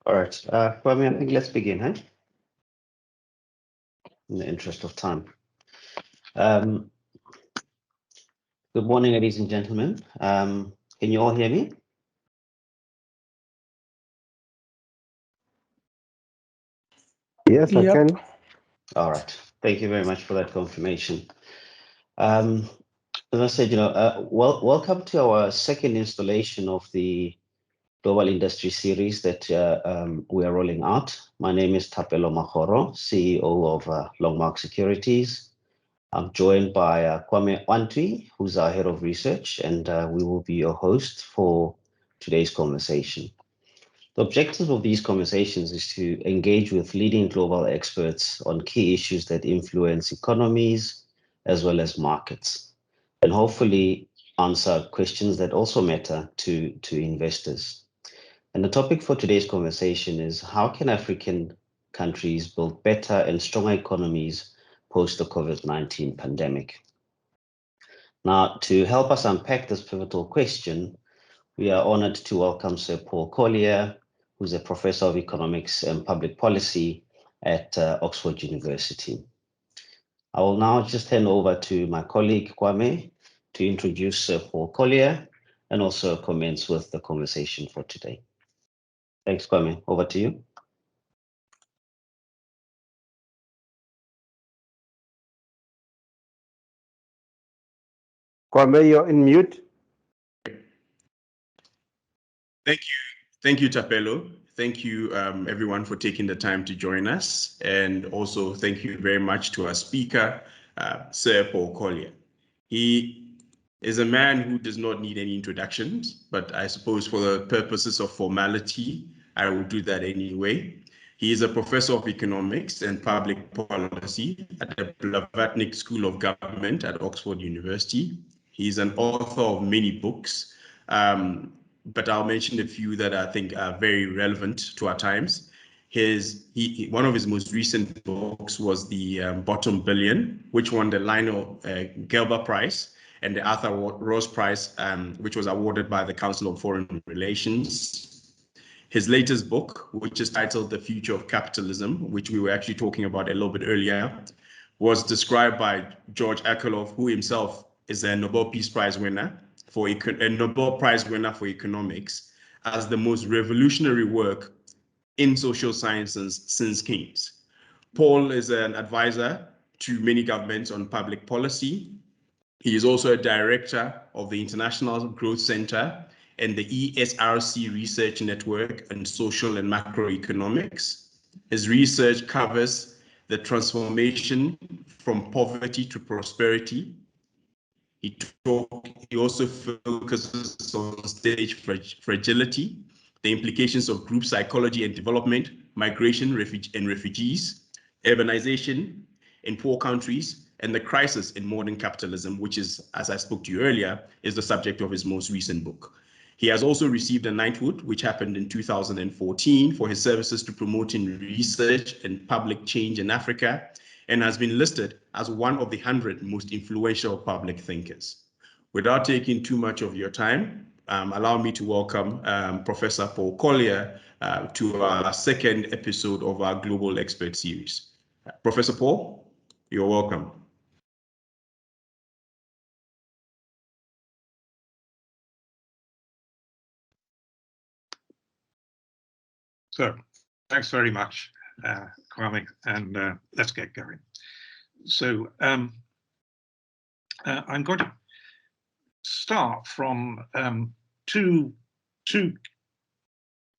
All right. Well, I think let's begin, huh? In the interest of time. Good morning, ladies and gentlemen. Can you all hear me? Yes, I can. All right. Thank you very much for that confirmation. As I said, welcome to our second installation of the Global Industry Series that we are rolling out. My name is Thapelo Makgoro, CEO of Longmark Securities. I'm joined by Kwame Wantwi, who's our head of research, and we will be your host for today's conversation. The objective of these conversations is to engage with leading global experts on key issues that influence economies as well as markets, and hopefully answer questions that also matter to investors. And the topic for today's conversation is how can African countries build better and stronger economies post the COVID-19 pandemic? Now, to help us unpack this pivotal question, we are honored to welcome Sir Paul Collier, who's a professor of economics and public policy at Oxford University. I will now just hand over to my colleague Kwame to introduce Sir Paul Collier and also commence with the conversation for today. Thanks, Kwame. Over to you. Kwame, you're in mute. Thank you, Thapelo. Thank you, everyone, for taking the time to join us. And also thank you very much to our speaker, Sir Paul Collier. He is a man who does not need any introductions, but I suppose for the purposes of formality, I will do that anyway. He is a professor of economics and public policy at the Blavatnik School of Government at Oxford University. He's an author of many books, but I'll mention a few that I think are very relevant to our times. One of his most recent books was The Bottom Billion, which won the Lionel Gelber Prize and the Arthur Ross Prize, which was awarded by the Council on Foreign Relations. His latest book, which is titled The Future of Capitalism, which we were actually talking about a little bit earlier, was described by George Akerlof, who himself is a Nobel Peace Prize winner for economics, as the most revolutionary work in social sciences since Keynes. Paul is an advisor to many governments on public policy. He is also a director of the International Growth Center and the ESRC Research Network on Social and Macroeconomics. His research covers the transformation from poverty to prosperity. He also focuses on stage fragility, the implications of group psychology and development, migration and refugees, urbanization in poor countries, and the crisis in modern capitalism, which is, as I spoke to you earlier, is the subject of his most recent book. He has also received a knighthood, which happened in 2014, for his services to promoting research and public change in Africa, and has been listed as one of the 100 most influential public thinkers. Without taking too much of your time, allow me to welcome Professor Paul Collier to our second episode of our Global Expert Series. Professor Paul, you're welcome. So, thanks very much, Kwame, and let's get going. So, I'm going to start from two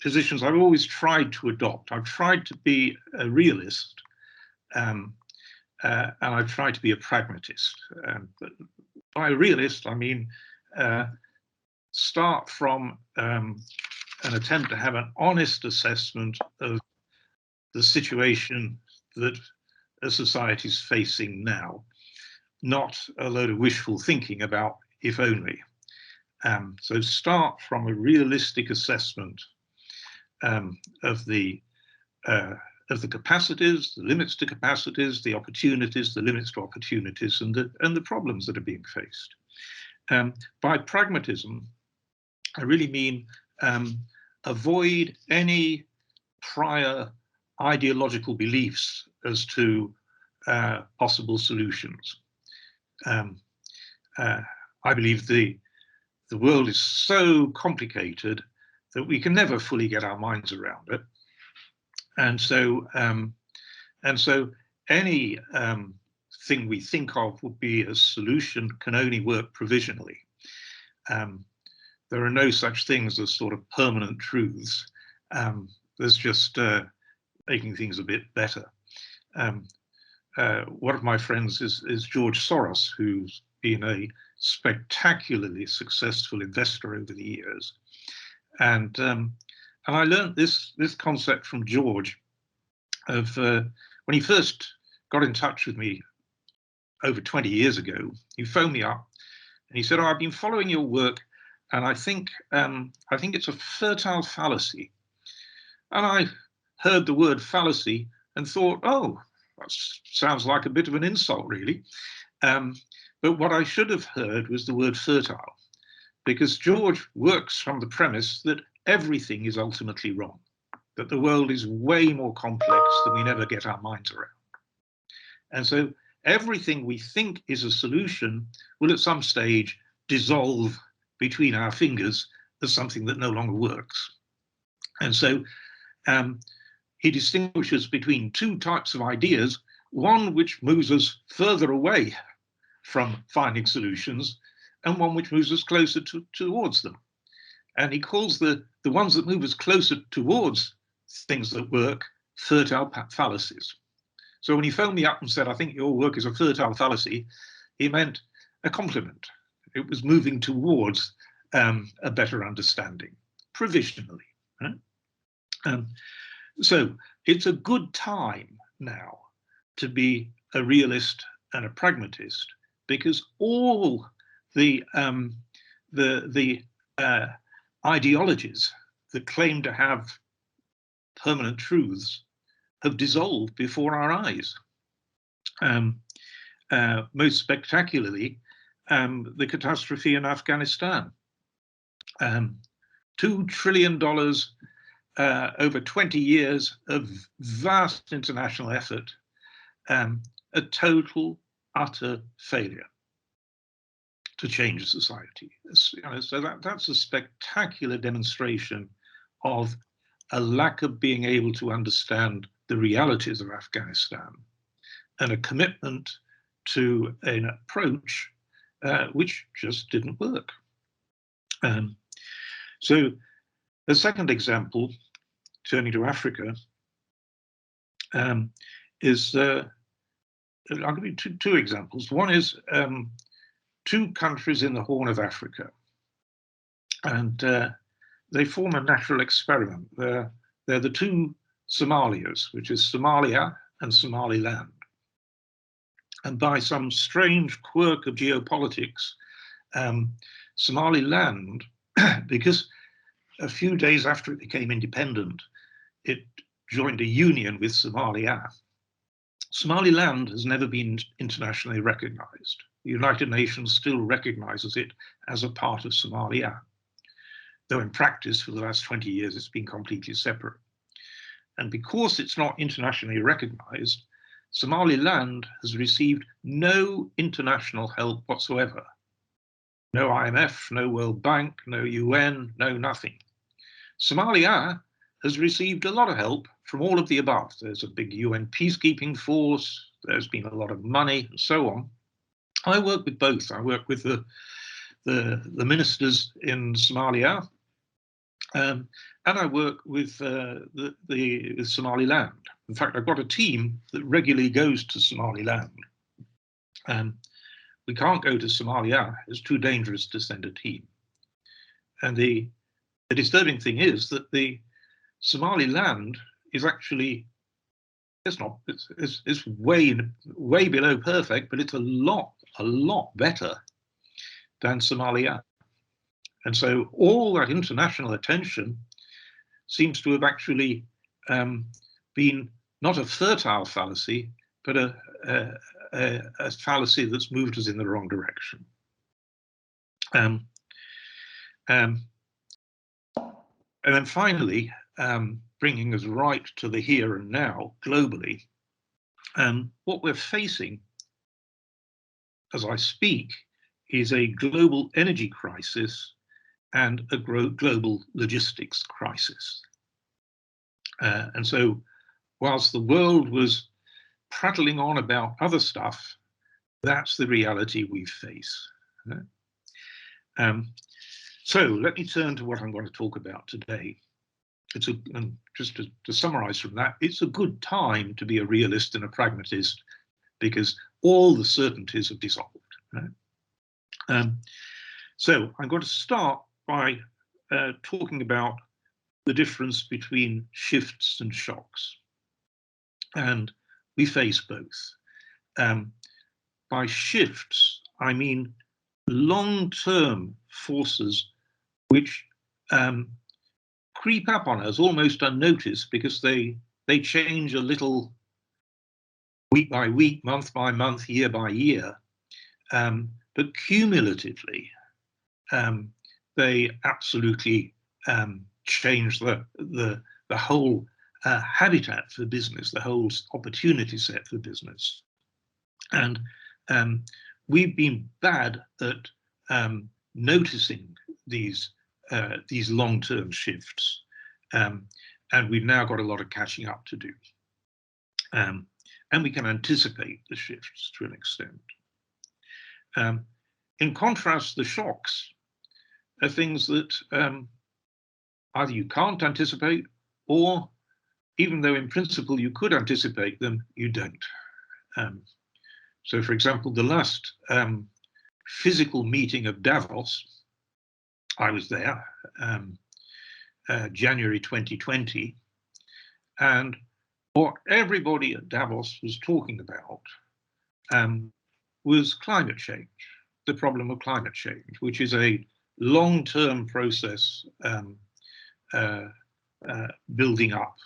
positions I've always tried to adopt. I've tried to be a realist, and I've tried to be a pragmatist. But by a realist, I mean start from an attempt to have an honest assessment of the situation that a society is facing now, not a load of wishful thinking about if only. So start from a realistic assessment of the capacities, the limits to capacities, the opportunities, the limits to opportunities, and the problems that are being faced. By pragmatism, I really mean avoid any prior ideological beliefs as to possible solutions. I believe the world is so complicated that we can never fully get our minds around it, and so any thing we think of would be a solution can only work provisionally. There are no such things as sort of permanent truths. There's just making things a bit better. One of my friends is George Soros, who's been a spectacularly successful investor over the years. And I learned this concept from George of when he first got in touch with me over 20 years ago. He phoned me up and he said, "Oh, I've been following your work, and I think it's a fertile fallacy." And I heard the word fallacy and thought, oh, that sounds like a bit of an insult, really. But what I should have heard was the word fertile, because George works from the premise that everything is ultimately wrong, that the world is way more complex than we never get our minds around. And so everything we think is a solution will at some stage dissolve between our fingers as something that no longer works. And so he distinguishes between two types of ideas, one which moves us further away from finding solutions and one which moves us closer towards them. And he calls the ones that move us closer towards things that work fertile fallacies. So when he phoned me up and said, "I think your work is a fertile fallacy," he meant a compliment. It was moving towards a better understanding, provisionally. Right? So it's a good time now to be a realist and a pragmatist, because all the ideologies that claim to have permanent truths have dissolved before our eyes. Most spectacularly, the catastrophe in Afghanistan. $2 trillion over 20 years of vast international effort, a total, utter failure to change society. So that's a spectacular demonstration of a lack of being able to understand the realities of Afghanistan and a commitment to an approach which just didn't work. So the second example, turning to Africa, is I'll give you two examples. One is two countries in the Horn of Africa, and they form a natural experiment. They're the two Somalias, which is Somalia and Somaliland. And by some strange quirk of geopolitics, Somaliland, because a few days after it became independent, it joined a union with Somalia. Somaliland has never been internationally recognized. The United Nations still recognizes it as a part of Somalia, though in practice for the last 20 years it's been completely separate. And because it's not internationally recognized, Somaliland has received no international help whatsoever. No IMF, no World Bank, no UN, no nothing. Somalia has received a lot of help from all of the above. There's a big UN peacekeeping force, there's been a lot of money, and so on. I work with both. I work with the ministers in Somalia, and I work with Somaliland. In fact, I've got a team that regularly goes to Somaliland. We can't go to Somalia, it's too dangerous to send a team. And the disturbing thing is that the Somaliland is actually, it's way below perfect, but it's a lot better than Somalia. And so all that international attention seems to have actually been not a fertile fallacy, but a fallacy that's moved us in the wrong direction. And then finally, bringing us right to the here and now globally. What we're facing as I speak is a global energy crisis and a global logistics crisis. And so whilst the world was prattling on about other stuff, that's the reality we face. So let me turn to what I'm going to talk about today. And just to summarize from that, it's a good time to be a realist and a pragmatist because all the certainties have dissolved. So I'm going to start by talking about the difference between shifts and shocks. And we face both. By shifts, I mean long-term forces which creep up on us almost unnoticed because they change a little week by week, month by month, year by year. But cumulatively, they absolutely change the whole habitat for business, the whole opportunity set for business. And we've been bad at noticing these long-term shifts, and we've now got a lot of catching up to do. And we can anticipate the shifts to an extent. In contrast, the shocks are things that either you can't anticipate, or even though in principle you could anticipate them, you don't. So, for example, the last physical meeting of Davos, I was there, January 2020, and what everybody at Davos was talking about was climate change, the problem of climate change, which is a long-term process building up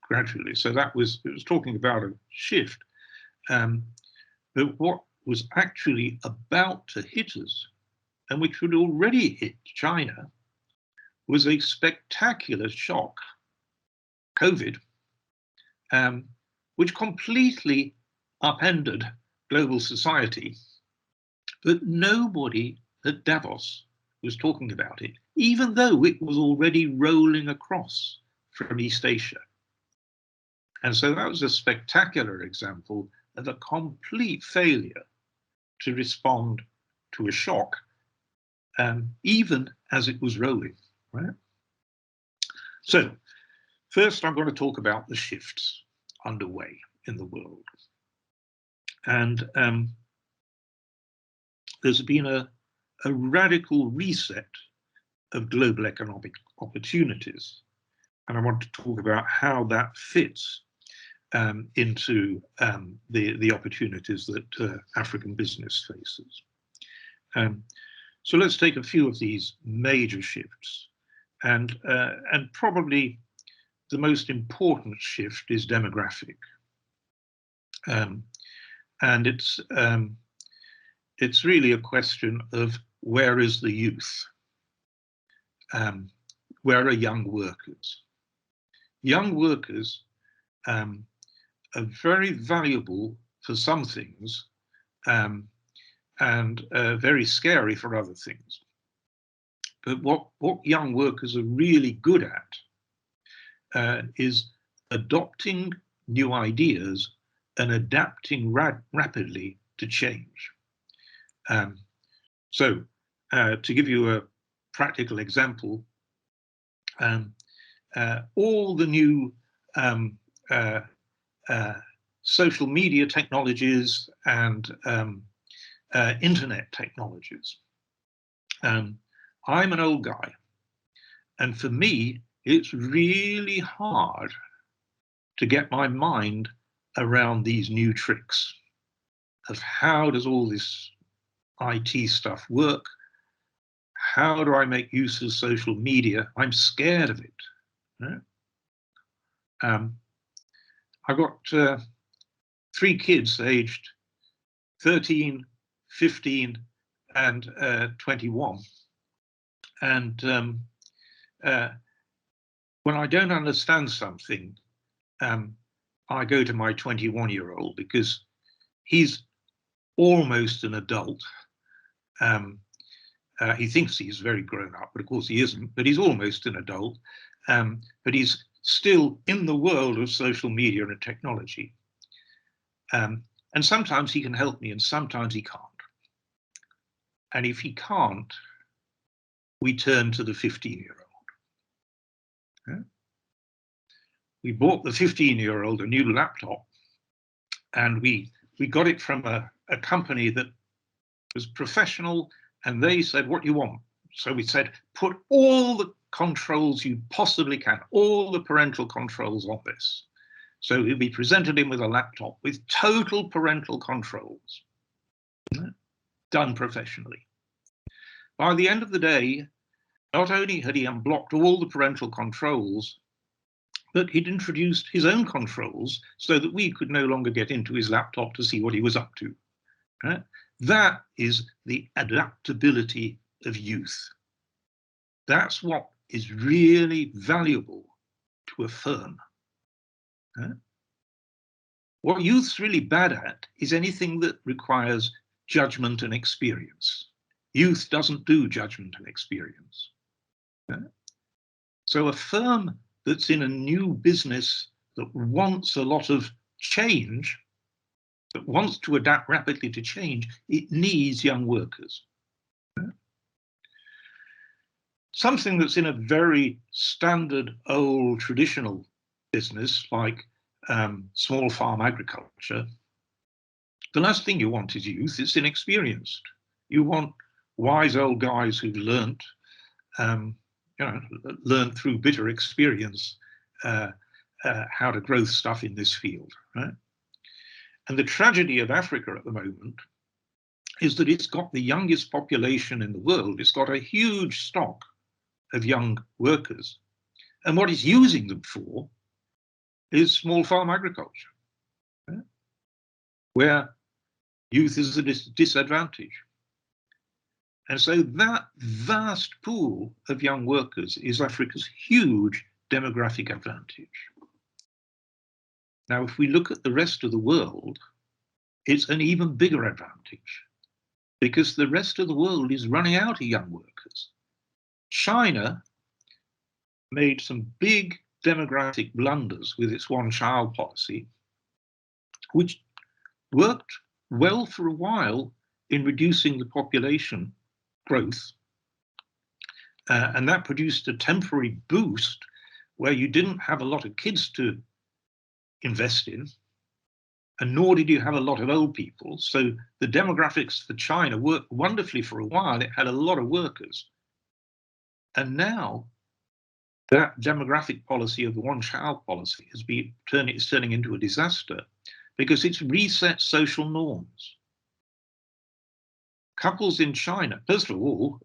gradually. So it was talking about a shift. But what was actually about to hit us, and which had already hit China, was a spectacular shock, COVID, which completely upended global society. But nobody at Davos was talking about it, even though it was already rolling across from East Asia. And so that was a spectacular example of a complete failure to respond to a shock, even as it was rolling, right? So first, I'm going to talk about the shifts underway in the world. And there's been a radical reset of global economic opportunities. And I want to talk about how that fits into the opportunities that African business faces. So let's take a few of these major shifts, and probably the most important shift is demographic, and it's really a question of where is the youth, where are young workers? Young workers are very valuable for some things, and very scary for other things. But what young workers are really good at is adopting new ideas and adapting rapidly to change. So to give you a practical example, all the new social media technologies and internet technologies. I'm an old guy, and for me, it's really hard to get my mind around these new tricks of how does all this IT stuff work? How do I make use of social media? I'm scared of it. Right? I've got 3 kids aged 13, 15, and 21. And when I don't understand something, I go to my 21-year-old because he's almost an adult. He thinks he's very grown up, but of course he isn't, but he's almost an adult. But he's still in the world of social media and technology. And sometimes he can help me and sometimes he can't. And if he can't, we turn to the 15-year-old. Yeah? We bought the 15-year-old a new laptop, and we got it from a company that was professional, and they said, what do you want? So we said, put all the controls you possibly can, all the parental controls on this. So we presented him with a laptop with total parental controls, done professionally. By the end of the day, not only had he unblocked all the parental controls, but he'd introduced his own controls so that we could no longer get into his laptop to see what he was up to. Right? That is the adaptability of youth. That's what is really valuable to a firm. Right? What youth's really bad at is anything that requires judgment and experience. Youth doesn't do judgment and experience. Right? So a firm that's in a new business that wants a lot of change, that wants to adapt rapidly to change, it needs young workers. Something that's in a very standard, old, traditional business like small farm agriculture, the last thing you want is youth. It's inexperienced. You want wise old guys who've learnt through bitter experience how to grow stuff in this field, right? And the tragedy of Africa at the moment is that it's got the youngest population in the world. It's got a huge stock of young workers. And what it's using them for is small farm agriculture, right? Where youth is a disadvantage. And so that vast pool of young workers is Africa's huge demographic advantage. Now, if we look at the rest of the world, it's an even bigger advantage because the rest of the world is running out of young workers. China made some big demographic blunders with its one-child policy, which worked well for a while in reducing the population growth. And that produced a temporary boost where you didn't have a lot of kids to invest in, and nor did you have a lot of old people. So the demographics for China worked wonderfully for a while. It had a lot of workers. And now that demographic policy of the one-child policy is turning into a disaster because it's reset social norms. Couples in China, first of all,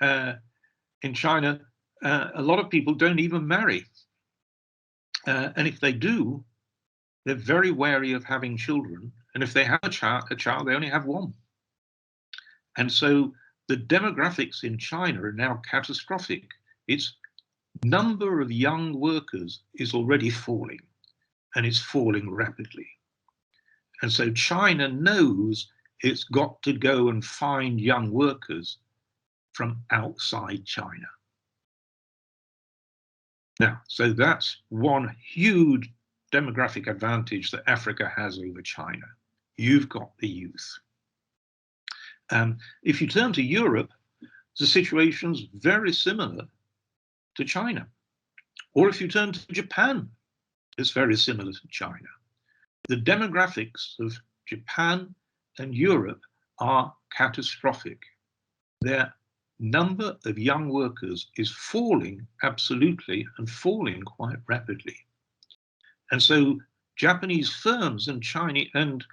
in China, a lot of people don't even marry. And if they do, they're very wary of having children. And if they have a child, they only have one. And so the demographics in China are now catastrophic. Its number of young workers is already falling, and it's falling rapidly. And so China knows it's got to go and find young workers from outside China. Now, so that's one huge demographic advantage that Africa has over China. You've got the youth. If you turn to Europe, the situation's very similar to China. Or if you turn to Japan, it's very similar to China. The demographics of Japan and Europe are catastrophic. Their number of young workers is falling absolutely and falling quite rapidly. And so Japanese firms and Chinese and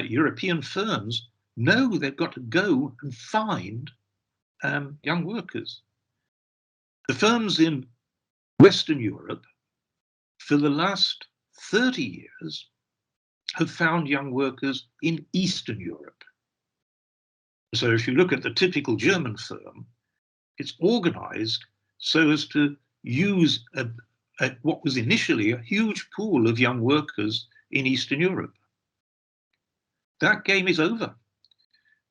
European firms know they've got to go and find young workers. The firms in Western Europe for the last 30 years have found young workers in Eastern Europe. So if you look at the typical German firm, it's organized so as to use what was initially a huge pool of young workers in Eastern Europe. That game is over,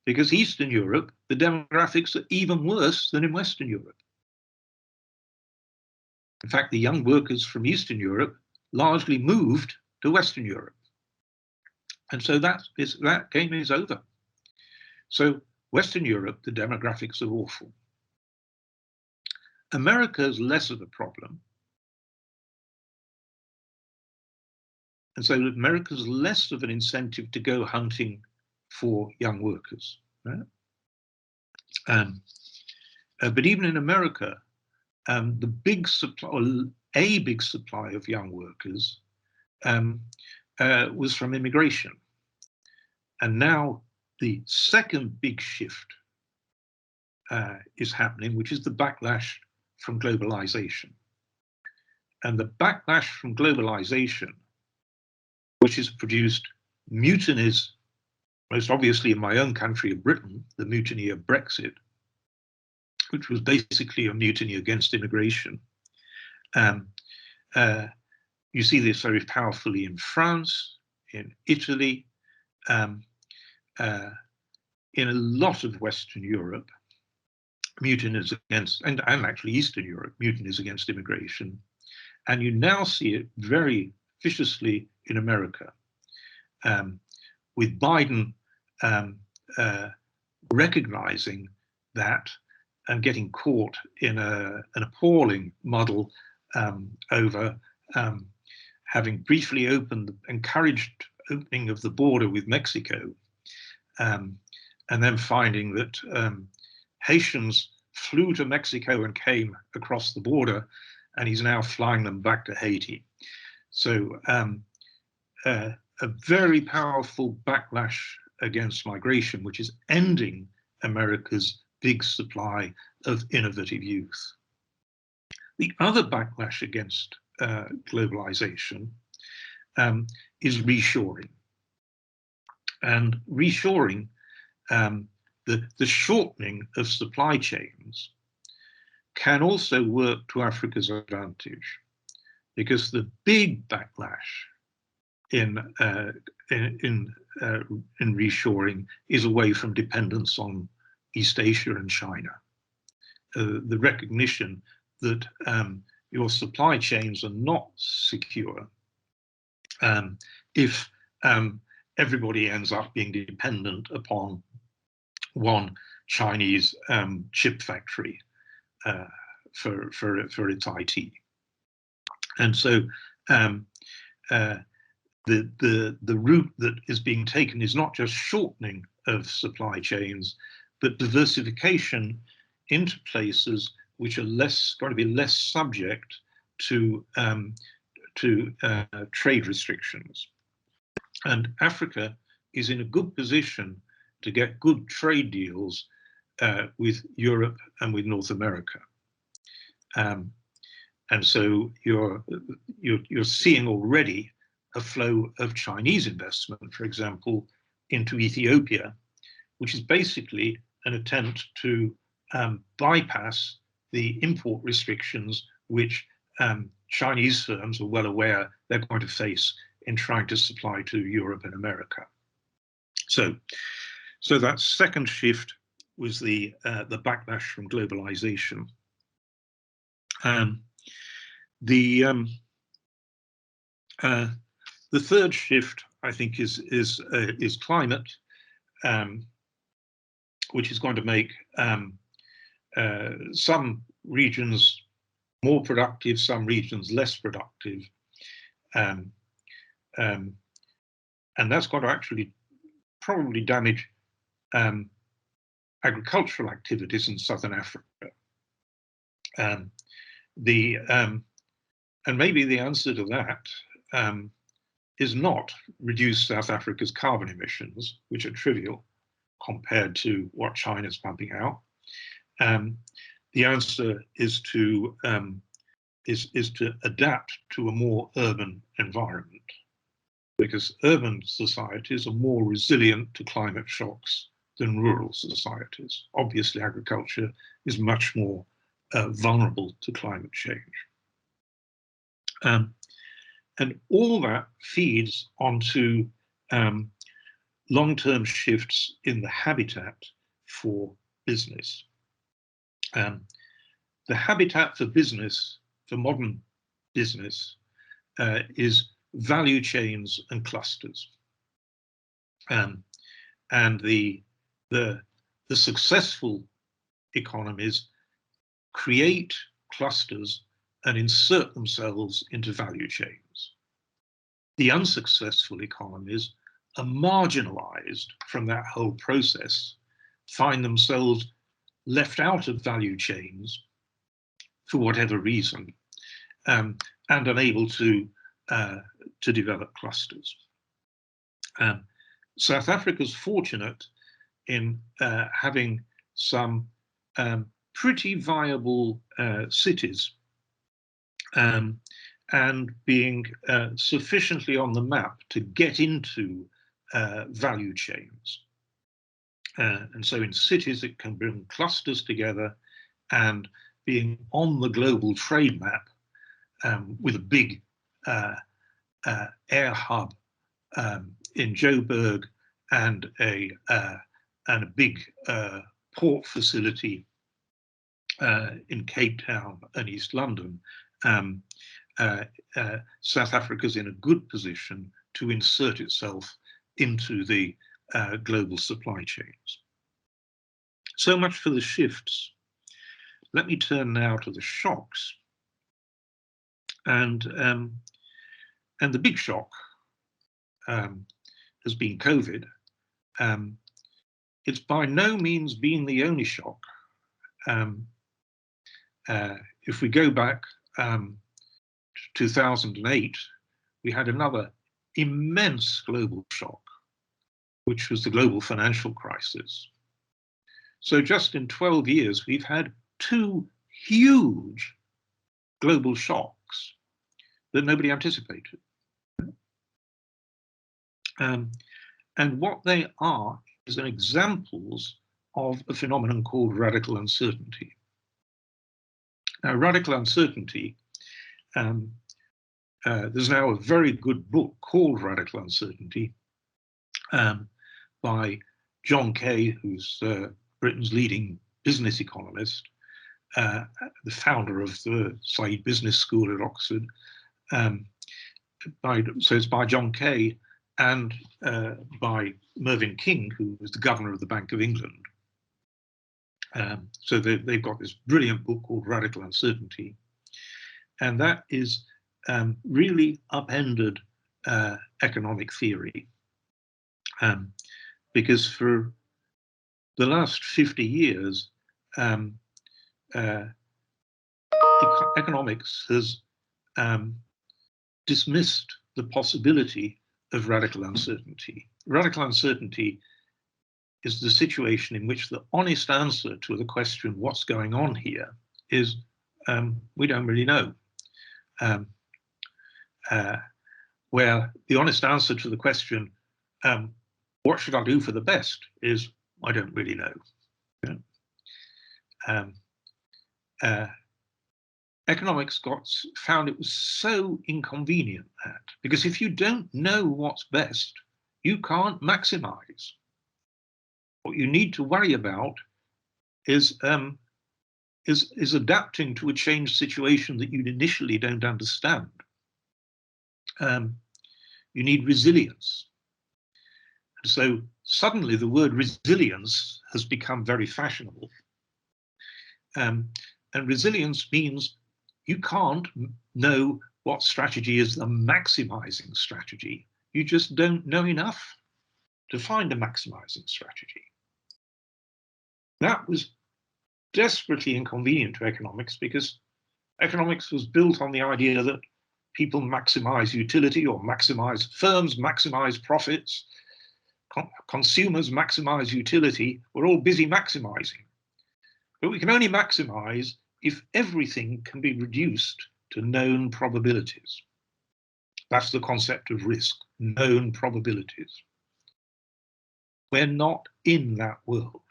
because Eastern Europe, the demographics are even worse than in Western Europe. In fact, the young workers from Eastern Europe largely moved to Western Europe. And so that game is over. So Western Europe, the demographics are awful. America is less of a problem. And so America's less of an incentive to go hunting for young workers. Right? But even in America, the big supply, or a big supply of young workers was from immigration. And now the second big shift is happening, which is the backlash from globalization. And the backlash from globalization, which has produced mutinies, most obviously in my own country of Britain, the mutiny of Brexit, which was basically a mutiny against immigration. You see this very powerfully in France, in Italy, in a lot of Western Europe, mutinies against, and actually Eastern Europe, mutinies against immigration. And you now see it very viciously in America, with Biden recognizing that and getting caught in an appalling muddle over having briefly encouraged opening of the border with Mexico, and then finding that Haitians flew to Mexico and came across the border, and he's now flying them back to Haiti. So a very powerful backlash against migration, which is ending America's big supply of innovative youth. The other backlash against globalization is reshoring. And reshoring, the shortening of supply chains, can also work to Africa's advantage, because the big backlash in reshoring is away from dependence on East Asia and China. The recognition that your supply chains are not secure if everybody ends up being dependent upon one Chinese chip factory for its IT. And so the route that is being taken is not just shortening of supply chains, but diversification into places which are going to be less subject to trade restrictions. And Africa is in a good position to get good trade deals with Europe and with North America. And so you're seeing already a flow of Chinese investment, for example, into Ethiopia, which is basically an attempt to bypass the import restrictions which Chinese firms are well aware they're going to face in trying to supply to Europe and America. So that second shift was the backlash from globalization. The third shift, I think, is climate, which is going to make some regions more productive, some regions less productive, and that's going to actually probably damage agricultural activities in southern Africa. And maybe the answer to that is not reduce South Africa's carbon emissions, which are trivial compared to what China's pumping out. The answer is to adapt to a more urban environment, because urban societies are more resilient to climate shocks than rural societies. Obviously, agriculture is much more vulnerable to climate change. And all that feeds onto long-term shifts in the habitat for business. The habitat for business, for modern business, is value chains and clusters. And the successful economies create clusters and insert themselves into value chains. The unsuccessful economies are marginalized from that whole process, find themselves left out of value chains for whatever reason, and unable to develop clusters. South Africa's fortunate in having some pretty viable cities and being sufficiently on the map to get into value chains. And so in cities, it can bring clusters together, and being on the global trade map with a big air hub in Joburg and a big port facility in Cape Town and East London, South Africa's in a good position to insert itself into the global supply chains. So much for the shifts. Let me turn now to the shocks. And the big shock has been COVID. It's by no means been the only shock. If we go back to 2008, we had another immense global shock, which was the global financial crisis. So just in 12 years, we've had two huge global shocks that nobody anticipated. And what they are is examples of a phenomenon called radical uncertainty. Now, radical uncertainty, there's now a very good book called Radical Uncertainty by John Kay, who's Britain's leading business economist, the founder of the Said Business School at Oxford. So it's by John Kay and by Mervyn King, who was the governor of the Bank of England. So they've got this brilliant book called Radical Uncertainty. And that is really upended economic theory. Because for the last 50 years, economics has dismissed the possibility of radical uncertainty. Radical uncertainty is the situation in which the honest answer to the question, what's going on here, is we don't really know. Where the honest answer to the question, what should I do for the best, is I don't really know. Economics found it was so inconvenient that, because if you don't know what's best, you can't maximize. What you need to worry about is adapting to a changed situation that you initially don't understand. You need resilience. And so suddenly the word resilience has become very fashionable. And resilience means you can't know what strategy is the maximizing strategy. You just don't know enough to find a maximizing strategy. That was desperately inconvenient to economics, because economics was built on the idea that people maximize utility, or firms maximize profits, consumers maximize utility. We're all busy maximizing. But we can only maximize if everything can be reduced to known probabilities. That's the concept of risk, known probabilities. We're not in that world.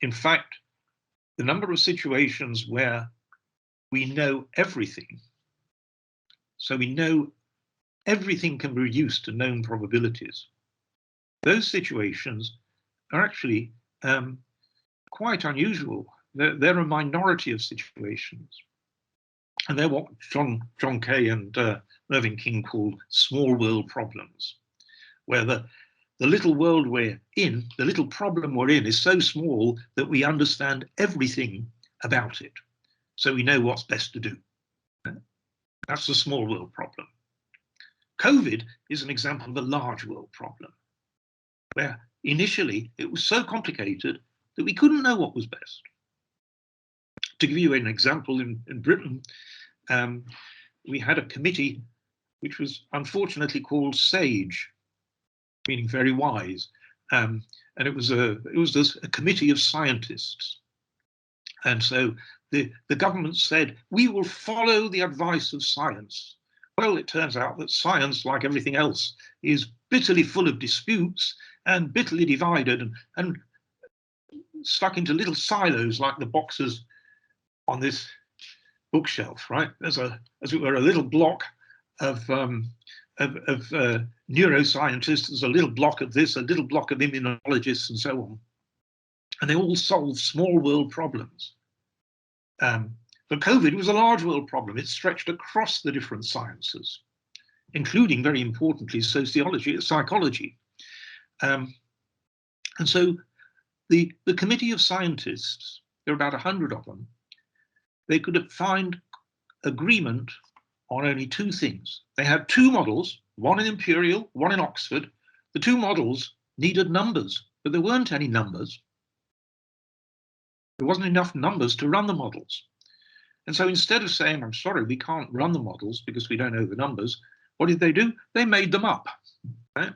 In fact, the number of situations where we know everything, so we know everything can be reduced to known probabilities, those situations are actually quite unusual. They're a minority of situations. And they're what John Kay and Irving King called small world problems, where the little world we're in, the little problem we're in, is so small that we understand everything about it. So we know what's best to do. That's the small world problem. COVID is an example of a large world problem, where initially it was so complicated that we couldn't know what was best. To give you an example, in Britain, we had a committee which was unfortunately called SAGE, meaning very wise, and it was a committee of scientists. And so the government said, we will follow the advice of science. Well, it turns out that science, like everything else, is bitterly full of disputes and bitterly divided and stuck into little silos like the boxes on this bookshelf, right? As it were, a little block of neuroscientists, there's a little block of this, a little block of immunologists, and so on. And they all solve small world problems. But COVID was a large world problem. It stretched across the different sciences, including, very importantly, sociology and psychology. And so the committee of scientists, there are about 100 of them, they could find agreement on only two things. They had two models, one in Imperial, one in Oxford. The two models needed numbers, but there weren't any numbers. There wasn't enough numbers to run the models. And so instead of saying, I'm sorry, we can't run the models because we don't know the numbers, what did they do? They made them up. Right?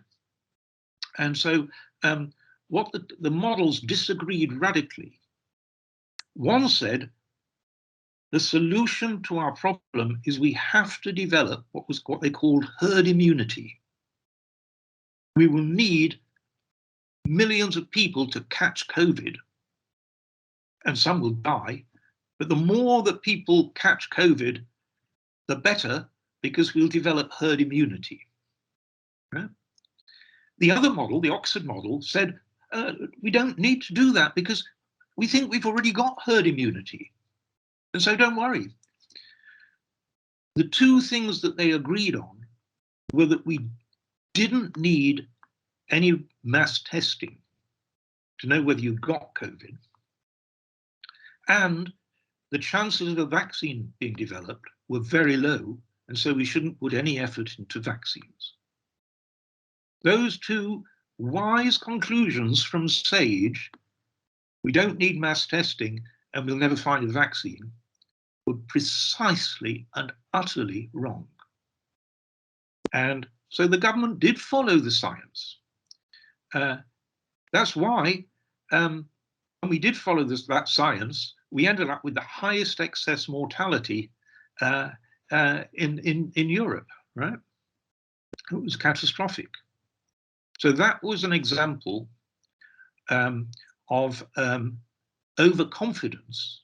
And so what the models disagreed radically. One said, the solution to our problem is we have to develop what they called herd immunity. We will need millions of people to catch COVID, and some will die. But the more that people catch COVID, the better, because we'll develop herd immunity. Right? The other model, the Oxford model, said we don't need to do that because we think we've already got herd immunity. And so don't worry. The two things that they agreed on were that we didn't need any mass testing to know whether you got COVID, and the chances of a vaccine being developed were very low, and so we shouldn't put any effort into vaccines. Those two wise conclusions from SAGE, we don't need mass testing and we'll never find a vaccine, were precisely and utterly wrong. And so the government did follow the science. That's why when we did follow that science, we ended up with the highest excess mortality in Europe, right? It was catastrophic. So that was an example of overconfidence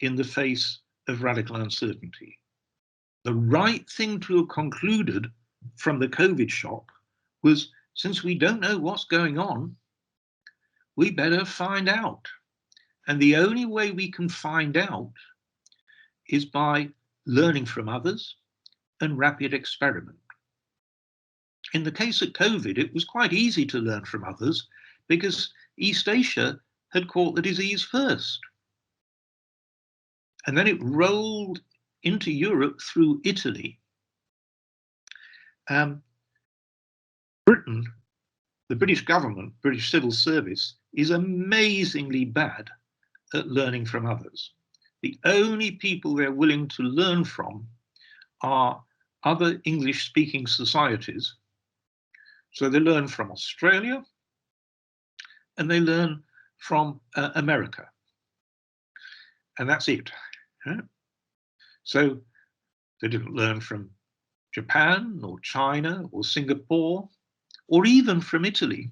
in the face of radical uncertainty. The right thing to have concluded from the COVID shock was, since we don't know what's going on, we better find out. And the only way we can find out is by learning from others and rapid experiment. In the case of COVID, it was quite easy to learn from others because East Asia had caught the disease first. And then it rolled into Europe through Italy. Britain, the British government, British civil service, is amazingly bad at learning from others. The only people they're willing to learn from are other English-speaking societies. So they learn from Australia and they learn from America. And that's it. Right? So they didn't learn from Japan or China or Singapore or even from Italy.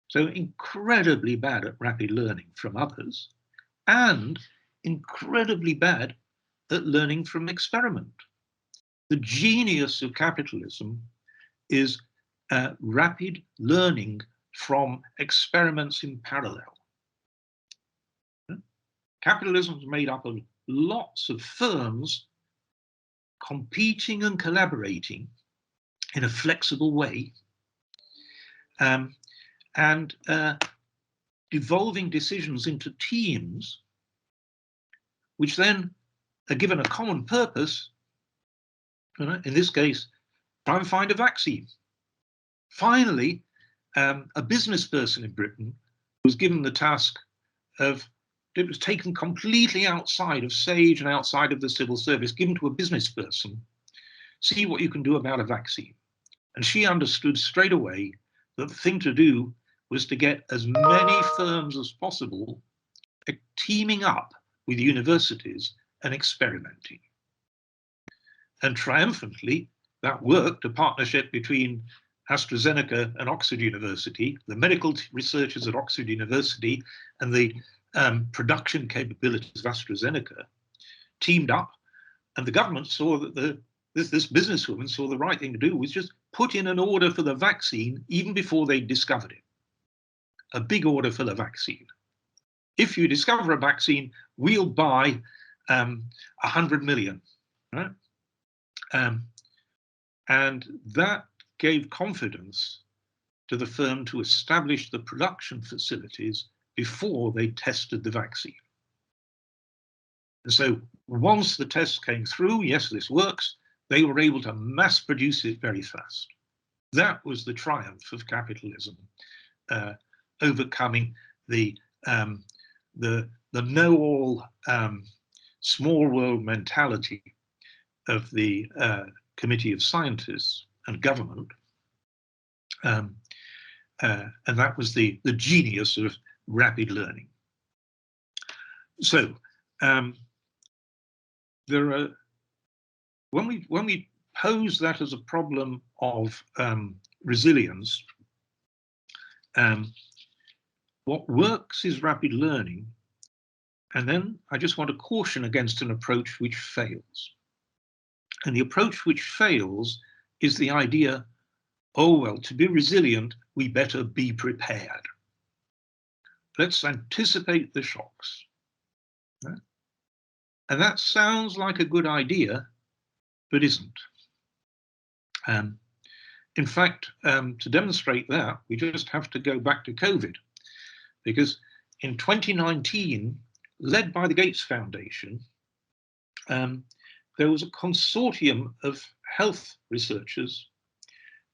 So incredibly bad at rapid learning from others, and incredibly bad at learning from experiment. The genius of capitalism is rapid learning from experiments in parallel. Capitalism is made up of lots of firms competing and collaborating in a flexible way, and devolving decisions into teams, which then are given a common purpose. In this case, try and find a vaccine. Finally, a business person in Britain was given the task of, it was taken completely outside of SAGE and outside of the civil service, given to a business person, see what you can do about a vaccine. And she understood straight away that the thing to do was to get as many firms as possible teaming up with universities and experimenting. And triumphantly, that worked, a partnership between AstraZeneca and Oxford University, the medical researchers at Oxford University and the production capabilities of AstraZeneca teamed up, and the government saw that this businesswoman saw the right thing to do was just put in an order for the vaccine even before they discovered it. A big order for the vaccine. If you discover a vaccine, we'll buy 100 million, right? And that gave confidence to the firm to establish the production facilities before they tested the vaccine. And so once the tests came through, yes, this works, they were able to mass produce it very fast. That was the triumph of capitalism, overcoming the know-all small world mentality of the Committee of Scientists and government. And that was the genius of rapid learning. So there are, when we pose that as a problem of resilience, what works is rapid learning. And then I just want to caution against an approach which fails. And the approach which fails is the idea, oh, well, to be resilient, we better be prepared. Let's anticipate the shocks. Right? And that sounds like a good idea, but isn't. In fact, to demonstrate that, we just have to go back to COVID, because in 2019, led by the Gates Foundation, there was a consortium of health researchers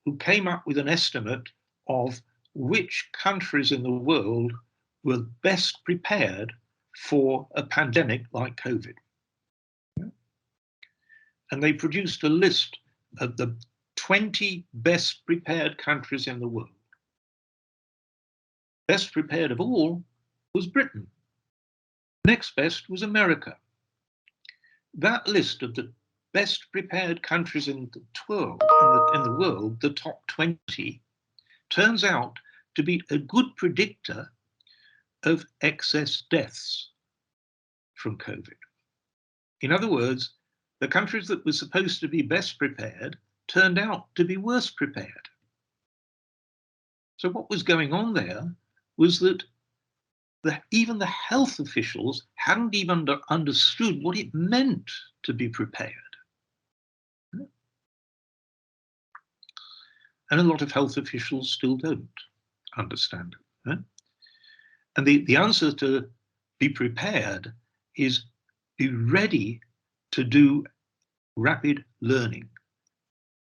who came up with an estimate of which countries in the world were best prepared for a pandemic like COVID. And they produced a list of the 20 best prepared countries in the world. Best prepared of all was Britain. Next best was America. That list of the best prepared countries in the world, the top 20, turns out to be a good predictor of excess deaths from COVID. In other words, the countries that were supposed to be best prepared turned out to be worse prepared. So what was going on there was that even the health officials hadn't even understood what it meant to be prepared. And a lot of health officials still don't understand it. And the answer to be prepared is be ready to do rapid learning.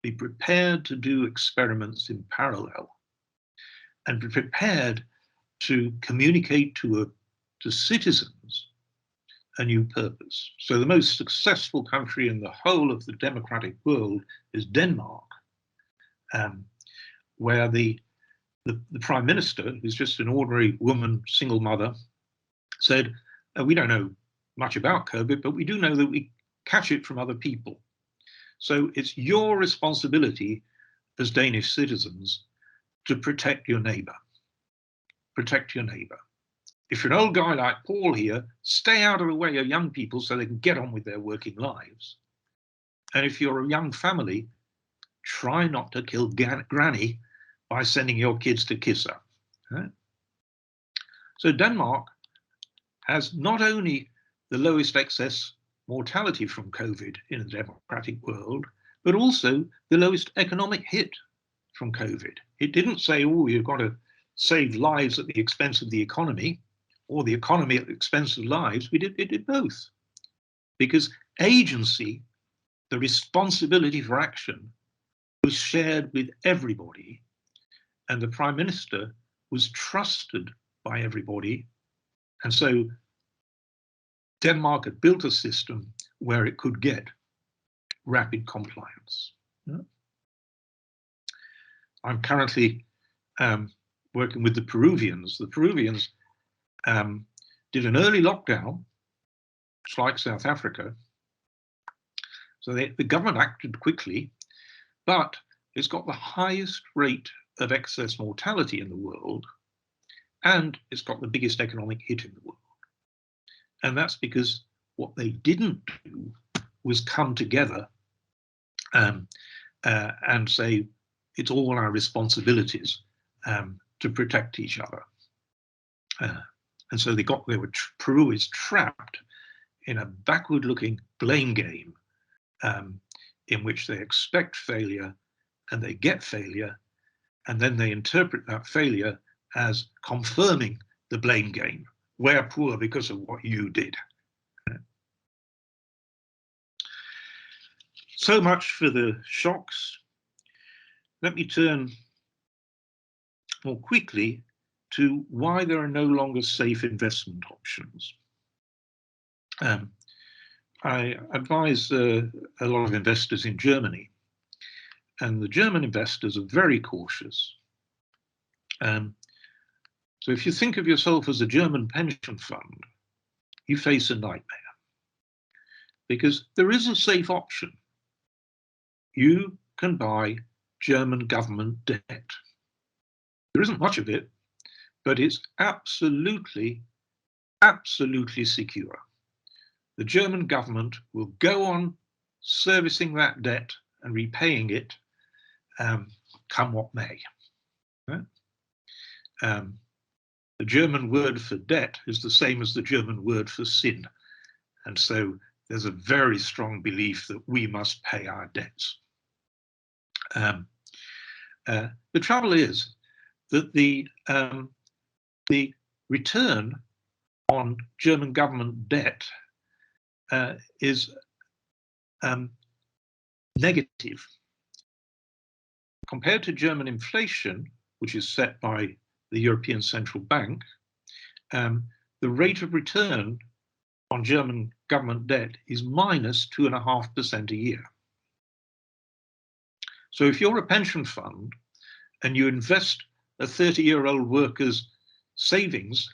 Be prepared to do experiments in parallel, and be prepared to communicate to citizens a new purpose. So the most successful country in the whole of the democratic world is Denmark, where the prime minister, who's just an ordinary woman, single mother, said, we don't know much about COVID, but we do know that we catch it from other people. So it's your responsibility as Danish citizens to protect your neighbor. protect your neighbour. If you're an old guy like Paul here, stay out of the way of young people so they can get on with their working lives. And if you're a young family, try not to kill granny by sending your kids to kiss her. Right? So Denmark has not only the lowest excess mortality from COVID in the democratic world, but also the lowest economic hit from COVID. It didn't say, oh, you've got to save lives at the expense of the economy, or the economy at the expense of lives. It did both. Because agency, the responsibility for action, was shared with everybody, and the Prime Minister was trusted by everybody. And so Denmark had built a system where it could get rapid compliance. Yeah. I'm currently working with the Peruvians. The Peruvians did an early lockdown, just like South Africa. So the government acted quickly, but it's got the highest rate of excess mortality in the world, and it's got the biggest economic hit in the world. And that's because what they didn't do was come together and say, it's all our responsibilities to protect each other. And so Peru is trapped in a backward-looking blame game in which they expect failure and they get failure, and then they interpret that failure as confirming the blame game. We're poor because of what you did. So much for the shocks. Let me turn more quickly to why there are no longer safe investment options. I advise a lot of investors in Germany, and the German investors are very cautious. So if you think of yourself as a German pension fund, you face a nightmare, because there is a safe option. You can buy German government debt. There isn't much of it, but it's absolutely, absolutely secure. The German government will go on servicing that debt and repaying it, come what may. Right? The German word for debt is the same as the German word for sin. And so there's a very strong belief that we must pay our debts. The trouble is that the return on German government debt is negative. Compared to German inflation, which is set by the European Central Bank, the rate of return on German government debt is minus 2.5% a year. So if you're a pension fund and you invest a 30-year-old worker's savings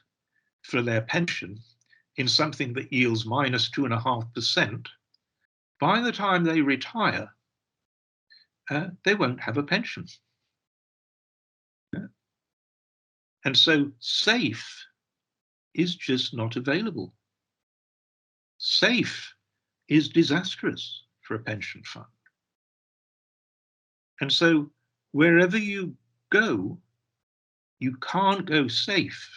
for their pension in something that yields minus 2.5%, by the time they retire, they won't have a pension. And so safe is just not available. Safe is disastrous for a pension fund. And so wherever you go, you can't go safe,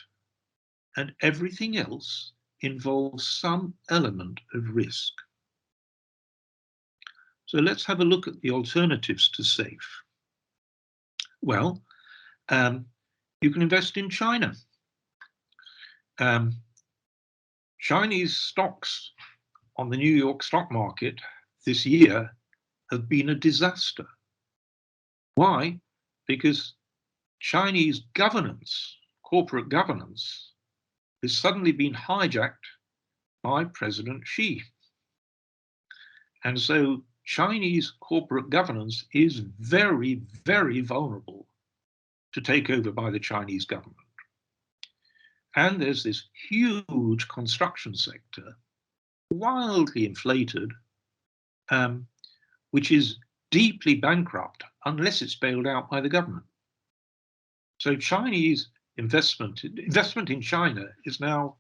and everything else involves some element of risk. So let's have a look at the alternatives to safe. Well, you can invest in China. Chinese stocks on the New York stock market this year have been a disaster. Why? Because Chinese governance, corporate governance, has suddenly been hijacked by President Xi. And so Chinese corporate governance is very, very vulnerable to take over by the Chinese government. And there's this huge construction sector, wildly inflated, which is deeply bankrupt unless it's bailed out by the government. So Chinese investment in China is now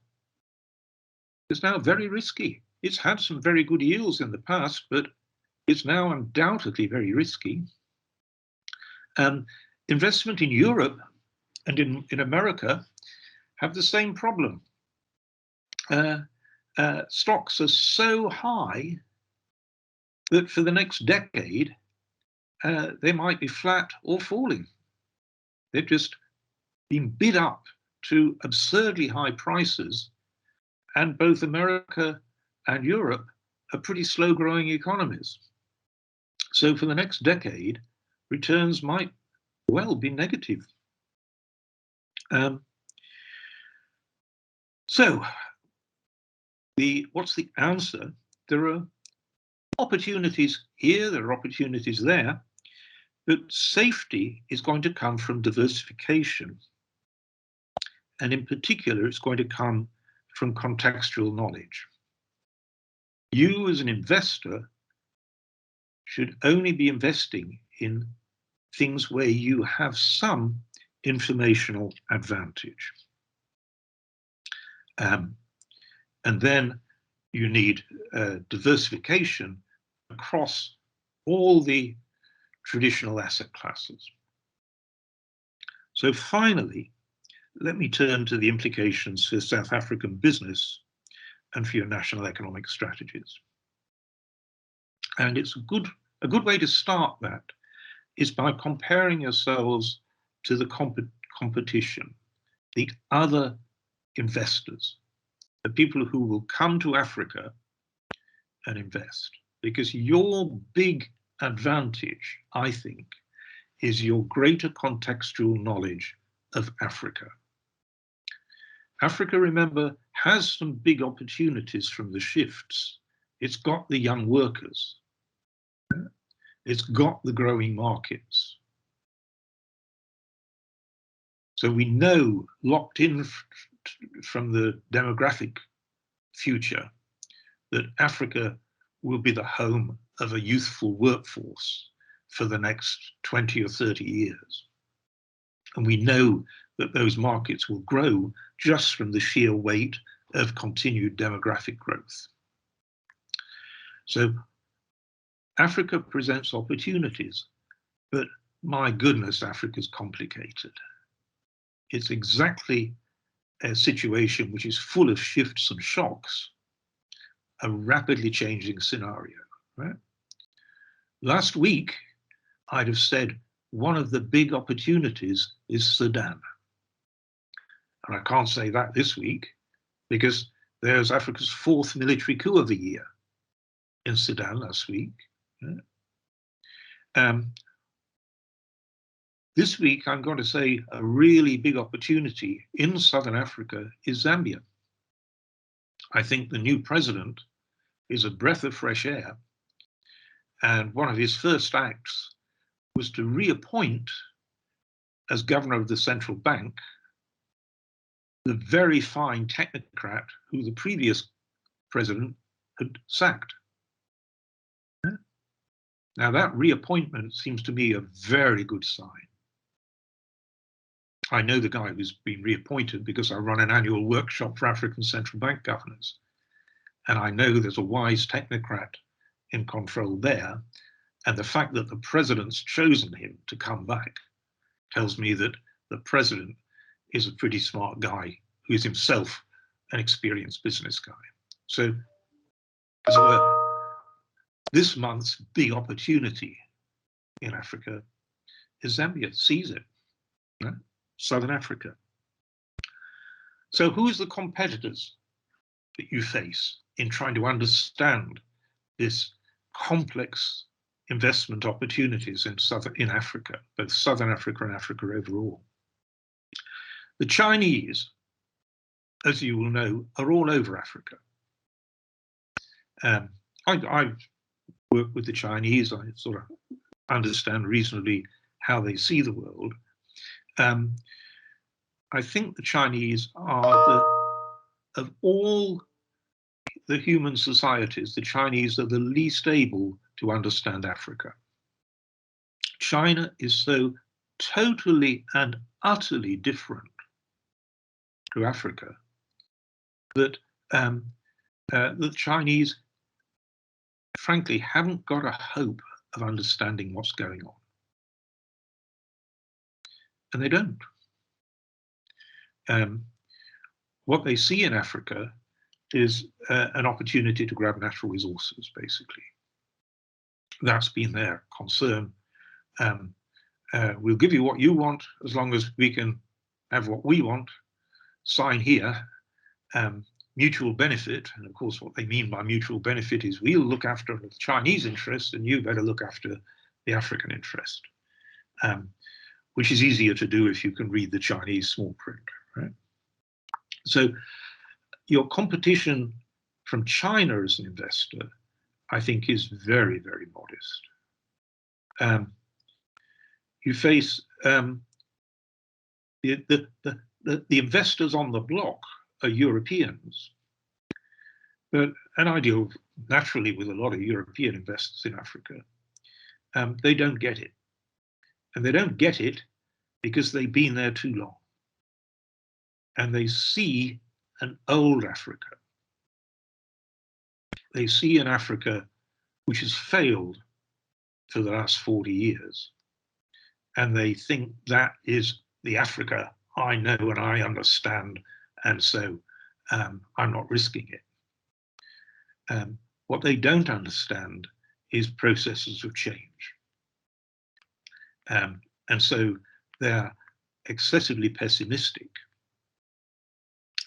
very risky. It's had some very good yields in the past, but it's now undoubtedly very risky. Investment in Europe and in America have the same problem. Stocks are so high that for the next decade, they might be flat or falling. They've just been bid up to absurdly high prices, and both America and Europe are pretty slow-growing economies. So for the next decade, returns might well be negative. So what's the answer? There are opportunities here, there are opportunities there, but safety is going to come from diversification. And in particular, it's going to come from contextual knowledge. You as an investor should only be investing in things where you have some informational advantage. And then you need diversification across all the traditional asset classes. So finally, let me turn to the implications for South African business and for your national economic strategies. And it's a good way to start that is by comparing yourselves to the competition, the other investors, the people who will come to Africa and invest. Because your big advantage, I think, is your greater contextual knowledge of Africa. Africa, remember, has some big opportunities from the shifts. It's got the young workers. It's got the growing markets. So we know, locked in from the demographic future, that Africa will be the home of a youthful workforce for the next 20 or 30 years. And we know that those markets will grow just from the sheer weight of continued demographic growth. So Africa presents opportunities, but my goodness, Africa's complicated. It's exactly a situation which is full of shifts and shocks, a rapidly changing scenario, right? Last week, I'd have said one of the big opportunities is Sudan. And I can't say that this week because there's Africa's 4th military coup of the year in Sudan last week. This week, I'm going to say a really big opportunity in Southern Africa is Zambia. I think the new president is a breath of fresh air. And one of his first acts was to reappoint as governor of the central bank the very fine technocrat who the previous president had sacked. Now that reappointment seems to me a very good sign. I know the guy who's been reappointed because I run an annual workshop for African central bank governors. And I know there's a wise technocrat in control there. And the fact that the president's chosen him to come back tells me that the president is a pretty smart guy who is himself an experienced business guy. So, as it were, this month's big opportunity in Africa is Zambia. Seize it. Right? Southern Africa. So who's the competitors that you face in trying to understand this complex investment opportunities in Africa, both Southern Africa and Africa overall? The Chinese, as you will know, are all over Africa. I've worked with the Chinese. I sort of understand reasonably how they see the world. I think the Chinese are, of all the human societies, the Chinese are the least able to understand Africa. China is so totally and utterly different to Africa that the Chinese, frankly, haven't got a hope of understanding what's going on. And they don't. What they see in Africa is an opportunity to grab natural resources, basically. That's been their concern. We'll give you what you want as long as we can have what we want. Sign here. Mutual benefit, and of course what they mean by mutual benefit is we'll look after the Chinese interest and you better look after the African interest, which is easier to do if you can read the Chinese small print, right? So your competition from China as an investor, I think, is very, very modest. You face the investors on the block are Europeans, but and I deal naturally with a lot of European investors in Africa. They don't get it, and they don't get it because they've been there too long, and they see an old Africa. They see an Africa which has failed for the last 40 years, and they think that is the Africa I know and I understand, and so I'm not risking it. What they don't understand is processes of change. And so they're excessively pessimistic.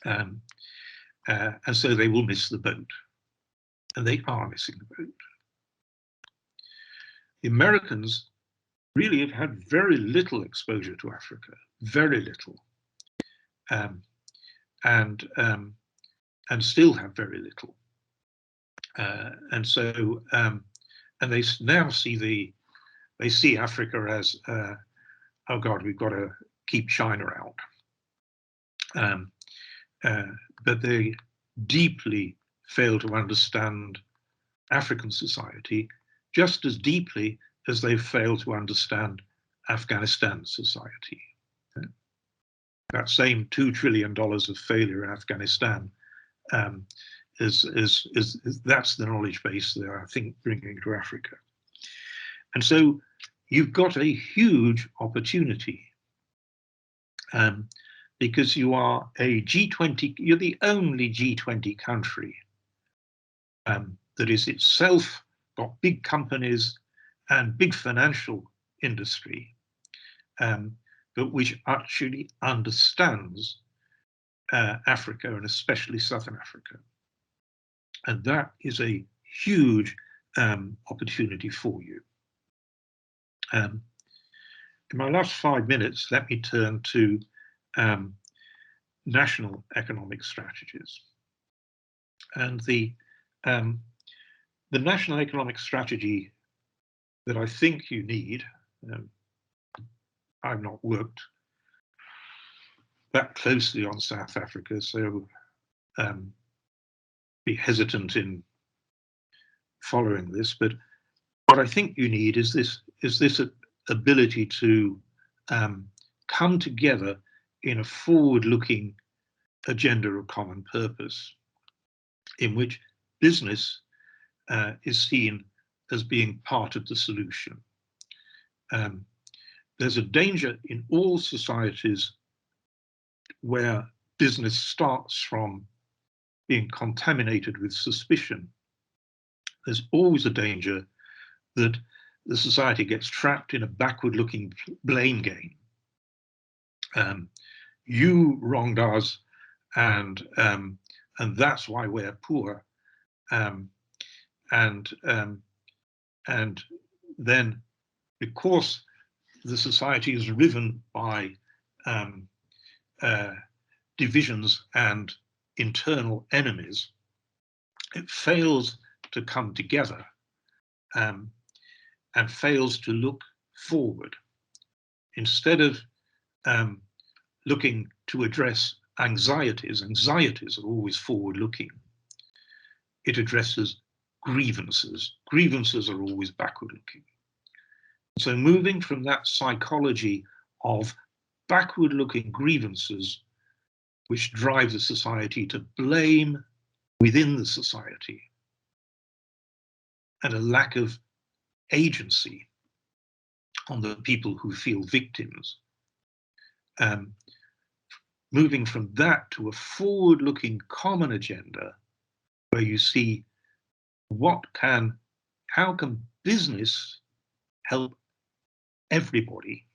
And so they will miss the boat. And they are missing the boat. The Americans really have had very little exposure to Africa, very little. And still have very little. And so, and they now see they see Africa as, oh God, we've got to keep China out. But they deeply fail to understand African society just as deeply as they fail to understand Afghanistan society. That same $2 trillion of failure in Afghanistan that's the knowledge base that I think bringing to Africa. And so you've got a huge opportunity because you are a G20, you're the only G20 country that is itself got big companies and big financial industry, but which actually understands Africa and especially Southern Africa. And that is a huge opportunity for you. In my last 5 minutes, let me turn to national economic strategies. And the national economic strategy that I think you need, I've not worked that closely on South Africa, so be hesitant in following this, but what I think you need is this ability to come together in a forward-looking agenda of common purpose, in which business is seen as being part of the solution. There's a danger in all societies where business starts from being contaminated with suspicion. There's always a danger that the society gets trapped in a backward-looking blame game. You wronged us, and that's why we're poor. And then, because the society is riven by divisions and internal enemies, it fails to come together and fails to look forward. Instead of looking to address anxieties are always forward-looking. It addresses grievances. Grievances are always backward-looking. So moving from that psychology of backward-looking grievances which drives a society to blame within the society, and a lack of agency on the people who feel victims. Moving from that to a forward-looking common agenda where you see how can business help everybody?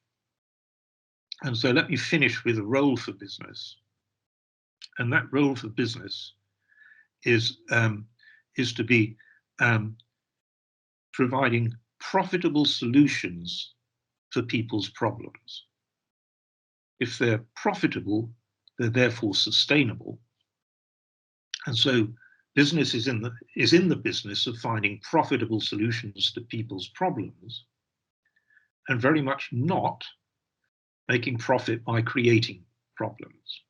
And so let me finish with a role for business. And that role for business is to be providing profitable solutions for people's problems. If they're profitable, they're therefore sustainable. And so business is in the business of finding profitable solutions to people's problems, and very much not making profit by creating problems.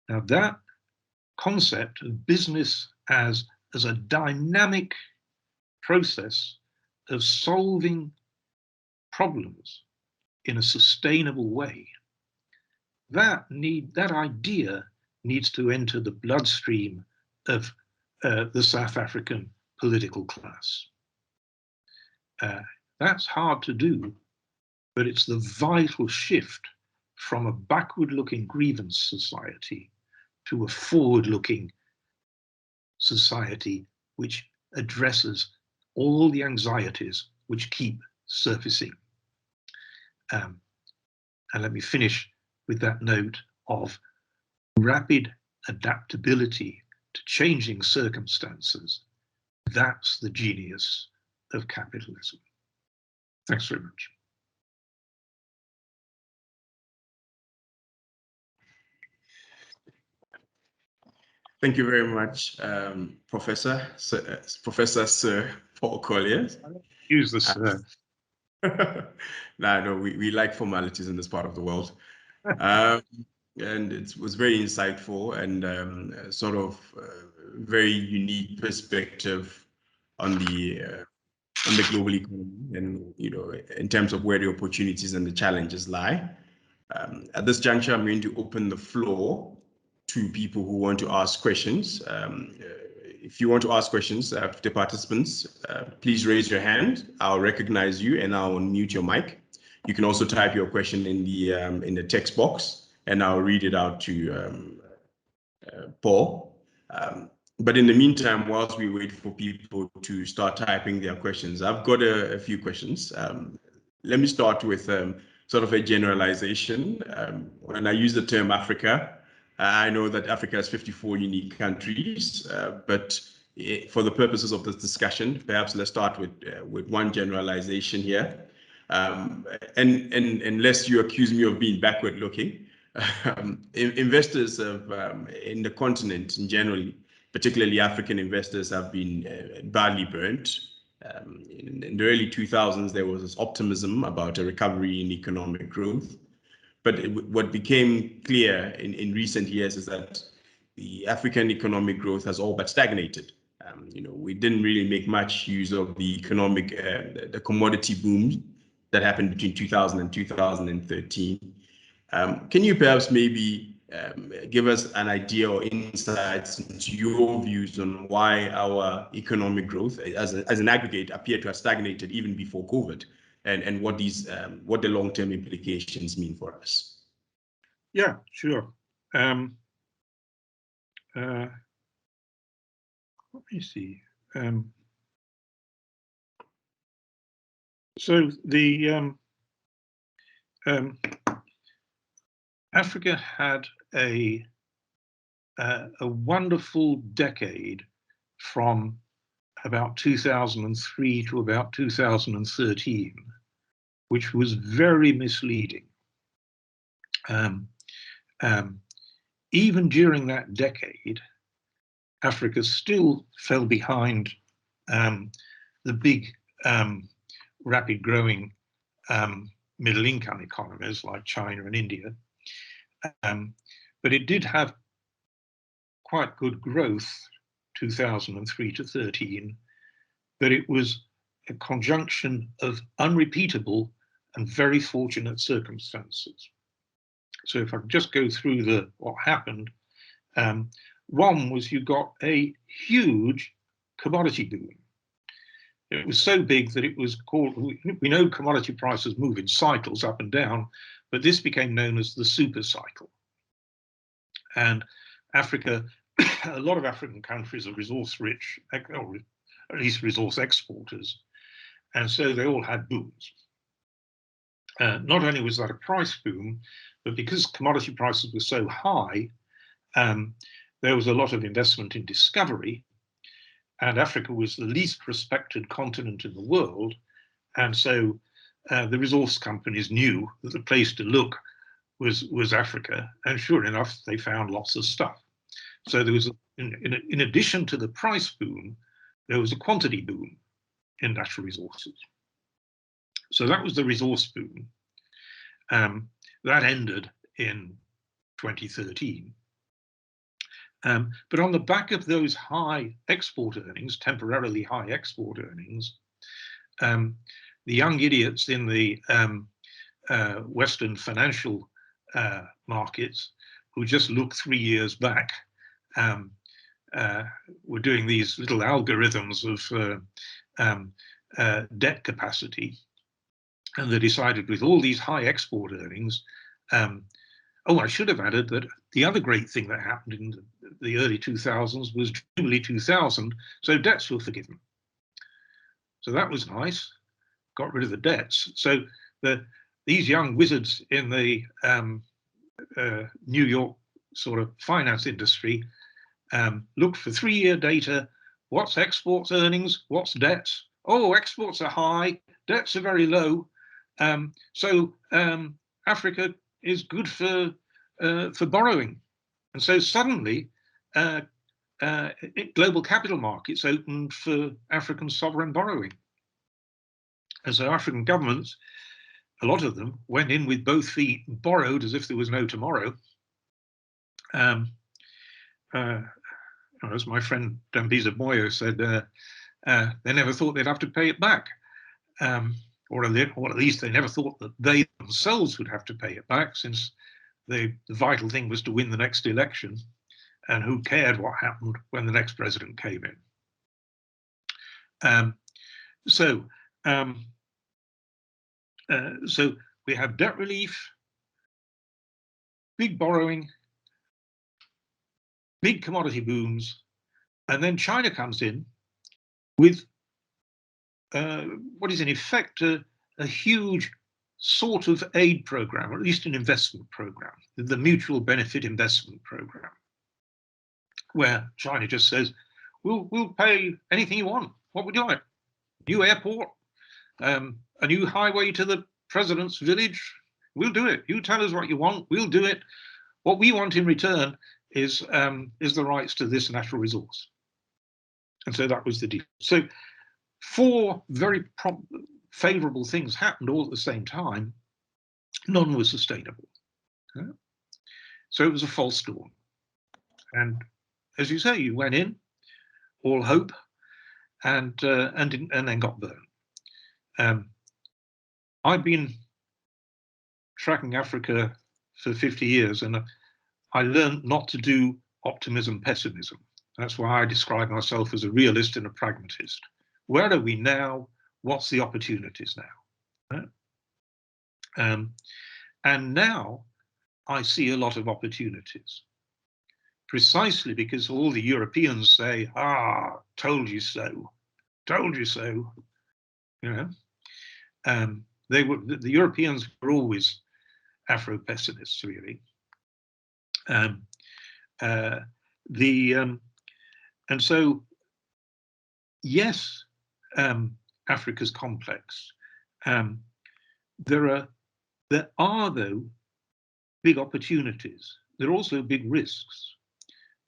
Now that concept of business as a dynamic process of solving problems in a sustainable way, that idea needs to enter the bloodstream of the South African political class. That's hard to do, but it's the vital shift from a backward-looking grievance society to a forward-looking society which addresses all the anxieties which keep surfacing. And let me finish with that note of rapid adaptability to changing circumstances. That's the genius of capitalism. Thanks very much. Thank you very much, Professor Sir Paul Collier. Use this. No, we like formalities in this part of the world. And it was very insightful and sort of very unique perspective on the global economy and, in terms of where the opportunities and the challenges lie. At this juncture, I'm going to open the floor to people who want to ask questions. If you want to ask questions to the participants, please raise your hand. I'll recognize you and I'll mute your mic. You can also type your question in the text box, and I'll read it out to Paul. But in the meantime, whilst we wait for people to start typing their questions, I've got a few questions. Let me start with sort of a generalization. When I use the term Africa, I know that Africa has 54 unique countries, but for the purposes of this discussion, perhaps let's start with one generalization here. And unless you accuse me of being backward looking, investors in the continent in generally, particularly African investors, have been badly burnt. In the early 2000s, there was this optimism about a recovery in economic growth. But what became clear in recent years is that the African economic growth has all but stagnated. We didn't really make much use of the economic, the commodity boom that happened between 2000 and 2013. Can you perhaps maybe give us an idea or insights into your views on why our economic growth as an aggregate appeared to have stagnated even before COVID, and what the long-term implications mean for us? Yeah, sure. Let me see. So the Africa had a wonderful decade from about 2003 to about 2013, which was very misleading. Even during that decade, Africa still fell behind the big, rapid growing middle income economies like China and India. But it did have quite good growth 2003 to 13, but it was a conjunction of unrepeatable and very fortunate circumstances. So if I could just go through what happened, one was you got a huge commodity boom. It was so big that it was called, we know commodity prices move in cycles up and down, but this became known as the super cycle. And Africa, a lot of African countries are resource rich, or at least resource exporters. And so they all had booms. Not only was that a price boom, but because commodity prices were so high, there was a lot of investment in discovery. And Africa was the least respected continent in the world. And so the resource companies knew that the place to look was Africa. And sure enough, they found lots of stuff. So there was, in addition to the price boom, there was a quantity boom in natural resources. So that was the resource boom. That ended in 2013. But on the back of those high export earnings, temporarily high export earnings, the young idiots in the Western financial markets who just look 3 years back were doing these little algorithms of debt capacity. And they decided with all these high export earnings, I should have added that the other great thing that happened in the early 2000s was Jubilee 2000, so debts were forgiven. So that was nice, got rid of the debts. So these young wizards in the New York sort of finance industry looked for 3-year data. What's exports earnings? What's debts? Oh, exports are high, debts are very low. So Africa is good for borrowing. And so suddenly global capital markets opened for African sovereign borrowing. And so African governments, a lot of them, went in with both feet and borrowed as if there was no tomorrow. As my friend Dambisa Moyo said, they never thought they'd have to pay it back. Or at least they never thought that they themselves would have to pay it back, since the vital thing was to win the next election, and who cared what happened when the next president came in. So we have debt relief, big borrowing, big commodity booms, and then China comes in with what is in effect a huge sort of aid program, or at least an investment program, the mutual benefit investment program, where China just says, we'll pay anything you want. What would you like? New airport, a new highway to the president's village. We'll do it. You tell us what you want. We'll do it. What we want in return is the rights to this natural resource. And so that was the deal. So 4 very favorable things happened all at the same time. None was sustainable. So it was a false dawn. And as you say, you went in, all hope, and then got burned. I've been tracking Africa for 50 years, and I learned not to do optimism, pessimism. That's why I describe myself as a realist and a pragmatist. Where are we now? What's the opportunities now? And now I see a lot of opportunities, precisely because all the Europeans say, told you so, told you so. The Europeans were always Afro-pessimists, really. And so, yes, Africa's complex. There are, though, big opportunities. There are also big risks.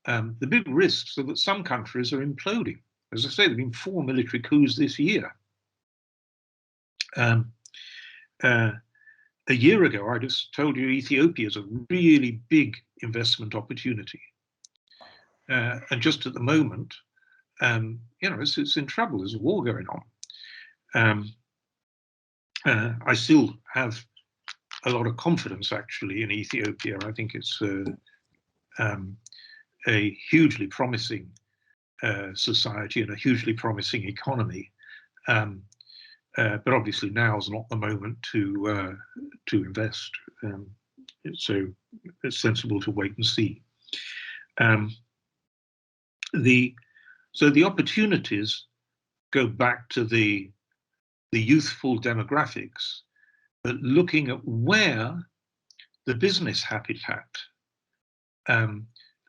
The big risks are that some countries are imploding. As I say, there have been 4 military coups this year. A year ago, I just told you Ethiopia is a really big investment opportunity. And just at the moment, it's in trouble. There's a war going on. I still have a lot of confidence actually in Ethiopia. I think it's a hugely promising society and a hugely promising economy. But obviously now's not the moment to invest. So it's sensible to wait and see. So the opportunities go back to the youthful demographics, but looking at where the business habitat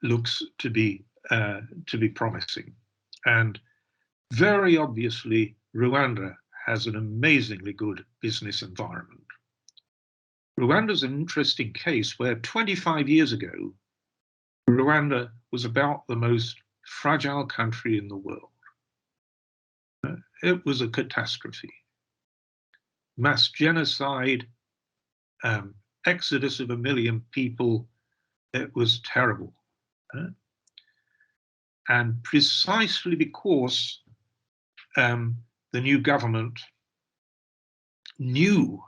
looks to be promising. And very obviously, Rwanda has an amazingly good business environment. Rwanda's an interesting case where 25 years ago, Rwanda was about the most fragile country in the world. It was a catastrophe. Mass genocide, exodus of 1 million people, it was terrible. And precisely because the new government knew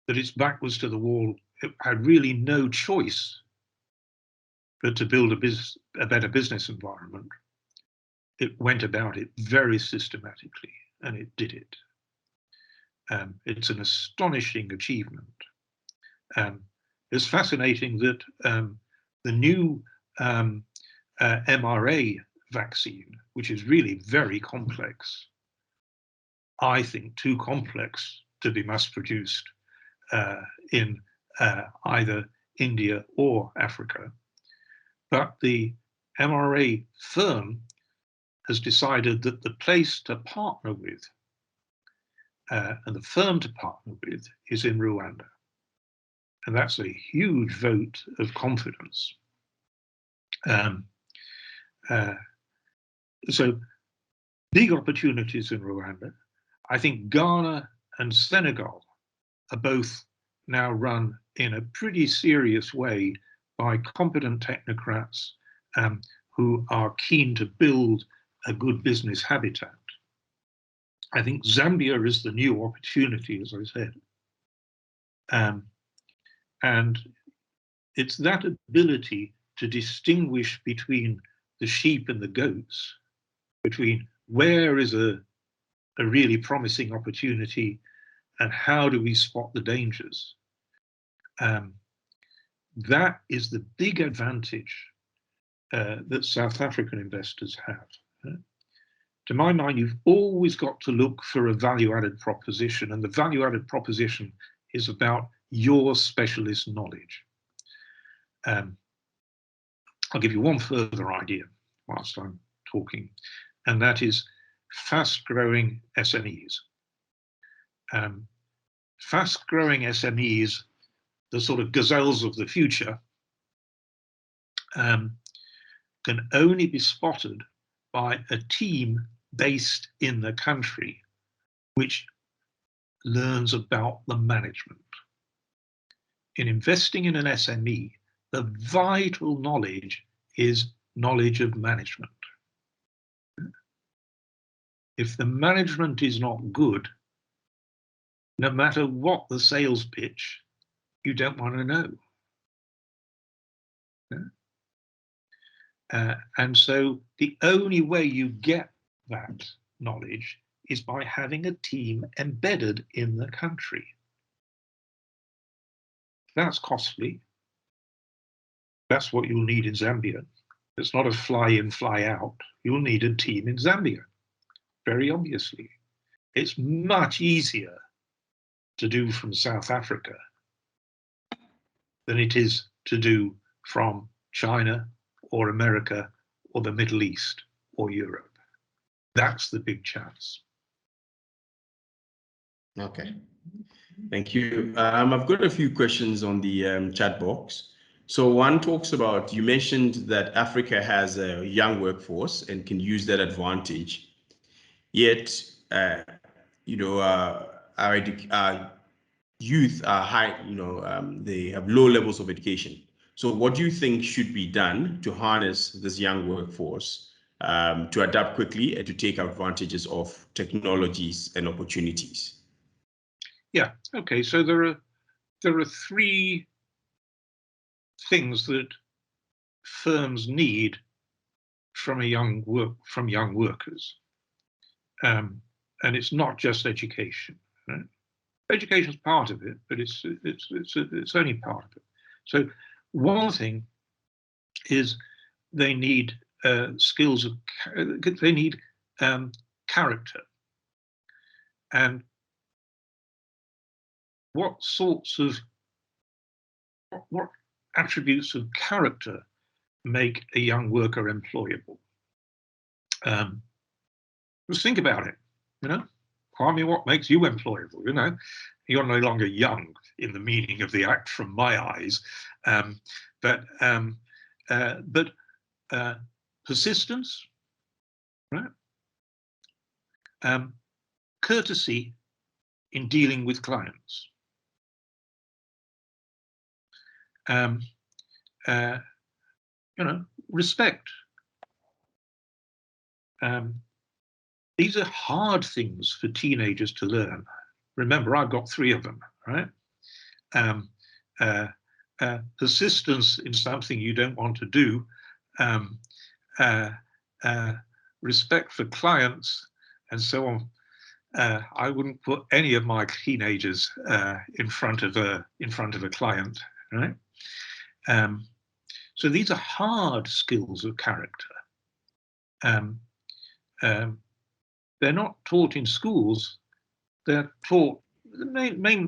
that its back was to the wall, it had really no choice but to build a better business environment. It went about it very systematically, and it did it. It's an astonishing achievement. It's fascinating that the new mRNA vaccine, which is really very complex, I think too complex to be mass-produced in either India or Africa. But the mRNA firm has decided that the place to partner with and the firm to partner with is in Rwanda. And that's a huge vote of confidence. So big opportunities in Rwanda. I think Ghana and Senegal are both now run in a pretty serious way by competent technocrats who are keen to build a good business habitat. I think Zambia is the new opportunity, as I said. And it's that ability to distinguish between the sheep and the goats, between where is a really promising opportunity and how do we spot the dangers. That is the big advantage that South African investors have. To my mind, you've always got to look for a value-added proposition, and the value-added proposition is about your specialist knowledge. I'll give you one further idea whilst I'm talking, and that is fast-growing SMEs. Fast-growing SMEs, the sort of gazelles of the future, can only be spotted by a team based in the country which learns about the management. In investing in an SME, the vital knowledge is knowledge of management. If the management is not good, no matter what the sales pitch, you don't want to know. And so the only way you get that knowledge is by having a team embedded in the country. That's costly. That's what you'll need in Zambia. It's not a fly-in, fly-out. You'll need a team in Zambia, very obviously. It's much easier to do from South Africa than it is to do from China or America or the Middle East or Europe. That's the big chance. Okay, thank you. I've got a few questions on the chat box. So one talks about, you mentioned that Africa has a young workforce and can use that advantage. Yet, our youth are high, they have low levels of education. So what do you think should be done to harness this young workforce to adapt quickly and to take advantages of technologies and opportunities? Yeah, okay, so there are there are three things that firms need from young workers, and it's not just education. Right? Education is part of it, but it's only part of it. So one thing is they need skills of, they need character. And what attributes of character make a young worker employable? Just think about it, you know. I mean, what makes you employable? You know, you're no longer young in the meaning of the act from my eyes, but persistence, right? Courtesy in dealing with clients. You know, respect. These are hard things for teenagers to learn. Remember, I've got 3 of them, right? Persistence in something you don't want to do, respect for clients, and so on. I wouldn't put any of my teenagers in front of a client, right? So these are hard skills of character. They're not taught in schools. They're taught,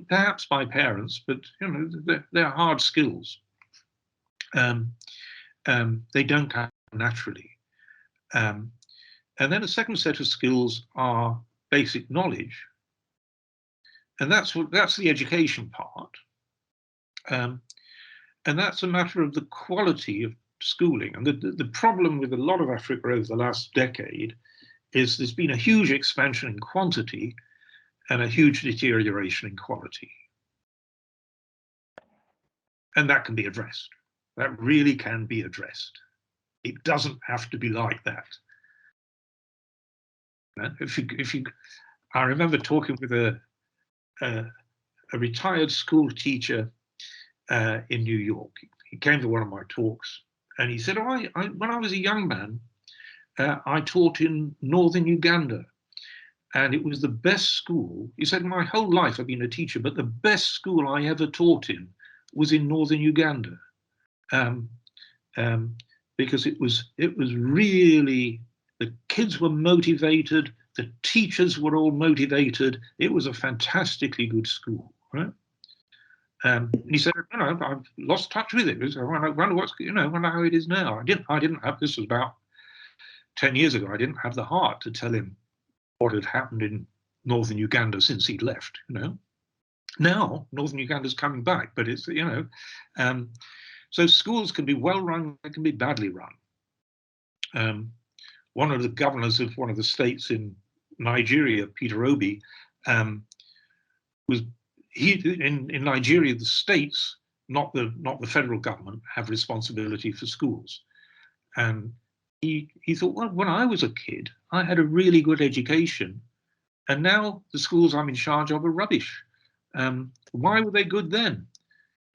perhaps by parents, but you know, they're hard skills. They don't come naturally. And then a second set of skills are basic knowledge, and that's the education part. And that's a matter of the quality of schooling. And the problem with a lot of Africa over the last decade is there's been a huge expansion in quantity and a huge deterioration in quality. And that can be addressed. That really can be addressed. It doesn't have to be like that. I remember talking with a retired school teacher in New York. He came to one of my talks and he said, when I was a young man, I taught in northern Uganda, and it was the best school. He said, my whole life I've been a teacher, but the best school I ever taught in was in northern Uganda, because it was really, the kids were motivated, the teachers were all motivated. It was a fantastically good school, right? And he said, you know, I've lost touch with it. I wonder what's, you know, wonder how it is now. I didn't have, this was about 10 years ago, I didn't have the heart to tell him what had happened in northern Uganda since he'd left, you know. Now, northern Uganda's coming back, but it's, you know, so schools can be well run, they can be badly run. One of the governors of one of the states in Nigeria, Peter Obi, in Nigeria, the states, not the federal government, have responsibility for schools. And he thought, well, when I was a kid, I had a really good education, and now the schools I'm in charge of are rubbish. Why were they good then?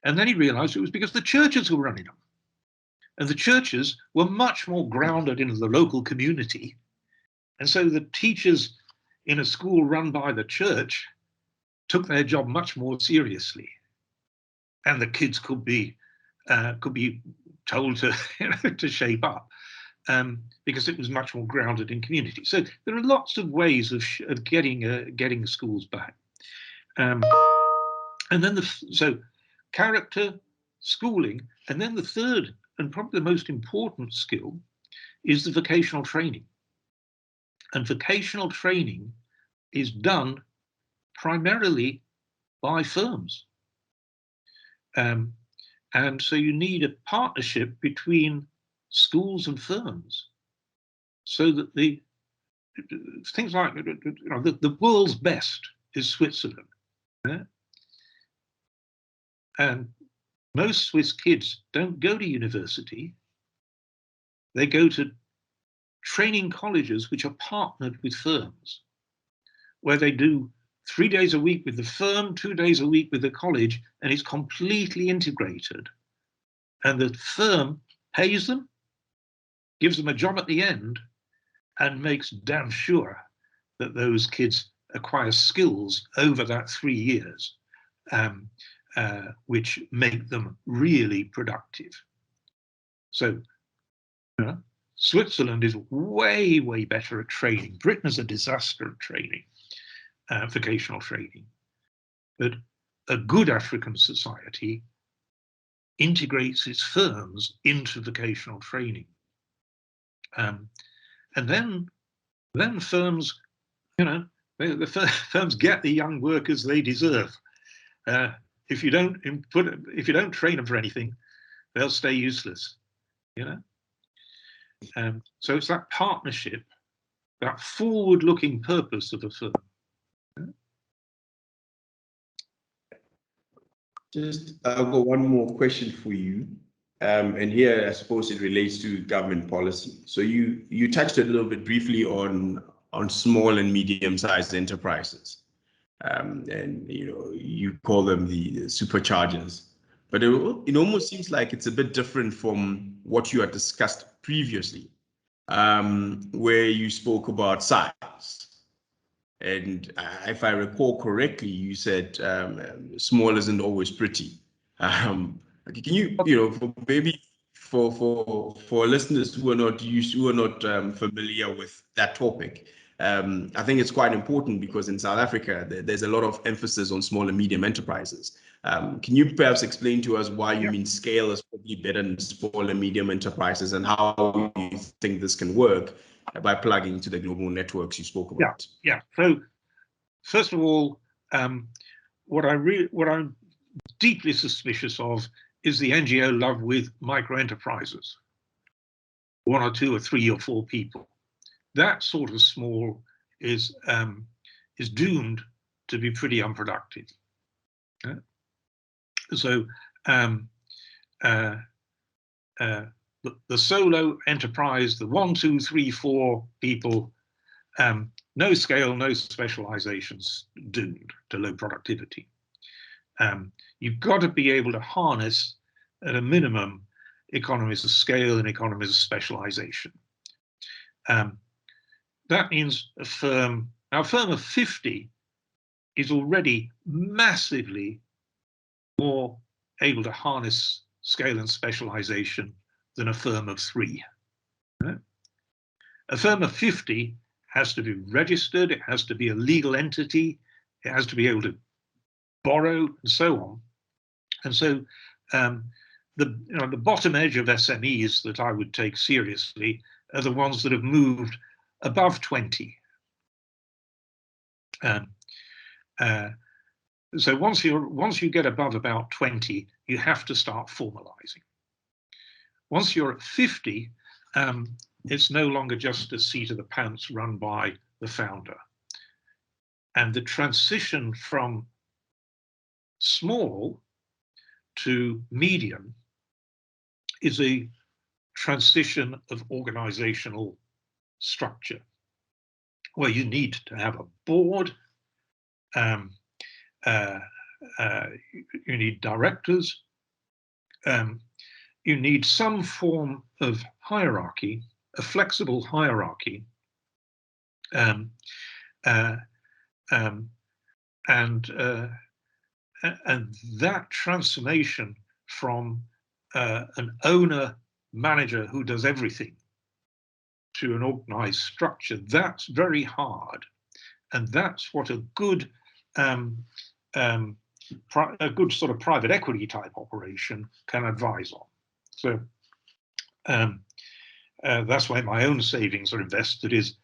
And then he realized it was because the churches were running them. And the churches were much more grounded in the local community. And so the teachers in a school run by the church took their job much more seriously. And the kids could be told to, you know, to shape up, because it was much more grounded in community. So there are lots of ways of getting schools back. And then so character, schooling, and then the third and probably the most important skill is the vocational training. And vocational training is done primarily by firms. And so you need a partnership between schools and firms, so that things like, you know, the world's best is Switzerland. Yeah? And most Swiss kids don't go to university. They go to training colleges which are partnered with firms, where they do 3 days a week with the firm, 2 days a week with the college, and it's completely integrated. And the firm pays them, gives them a job at the end, and makes damn sure that those kids acquire skills over that 3 years, which make them really productive. So Switzerland is way, way better at training. Britain is a disaster at training, vocational training. But a good African society integrates its firms into vocational training. And then firms, the firms get the young workers they deserve. If you don't train them for anything, they'll stay useless. So it's that partnership, that forward-looking purpose of a firm. I've got one more question for you. And here, I suppose it relates to government policy. So you touched a little bit briefly on small and medium-sized enterprises. And you call them the superchargers. But it almost seems like it's a bit different from what you had discussed previously, where you spoke about size. And if I recall correctly, you said small isn't always pretty. Can you, maybe for listeners who are not familiar with that topic, I think it's quite important because in South Africa, there's a lot of emphasis on small and medium enterprises. Can you perhaps explain to us why you mean scale is probably better than small and medium enterprises, and how you think this can work by plugging into the global networks you spoke about? Yeah. So first of all, what I'm deeply suspicious of is the NGO love with micro enterprises, 1 or 2 or 3 or 4 people. That sort of small is doomed to be pretty unproductive. So the solo enterprise, the 1, 2, 3, 4 people, no scale, no specializations, doomed to low productivity. You've got to be able to harness, at a minimum, economies of scale and economies of specialization. That means a firm of 50 is already massively more able to harness scale and specialization than a firm of 3. Right? A firm of 50 has to be registered, it has to be a legal entity, it has to be able to borrow, and so on. And so the bottom edge of SMEs that I would take seriously are the ones that have moved above 20. So once you get above about 20, you have to start formalizing. Once you're at 50, it's no longer just a seat of the pants run by the founder. And the transition from small to medium is a transition of organizational structure, where you need to have a board, you need directors, you need some form of hierarchy, a flexible hierarchy, and that transformation from an owner manager who does everything to an organized structure, that's very hard, and that's what a good sort of private equity type operation can advise on. So that's why my own savings are invested is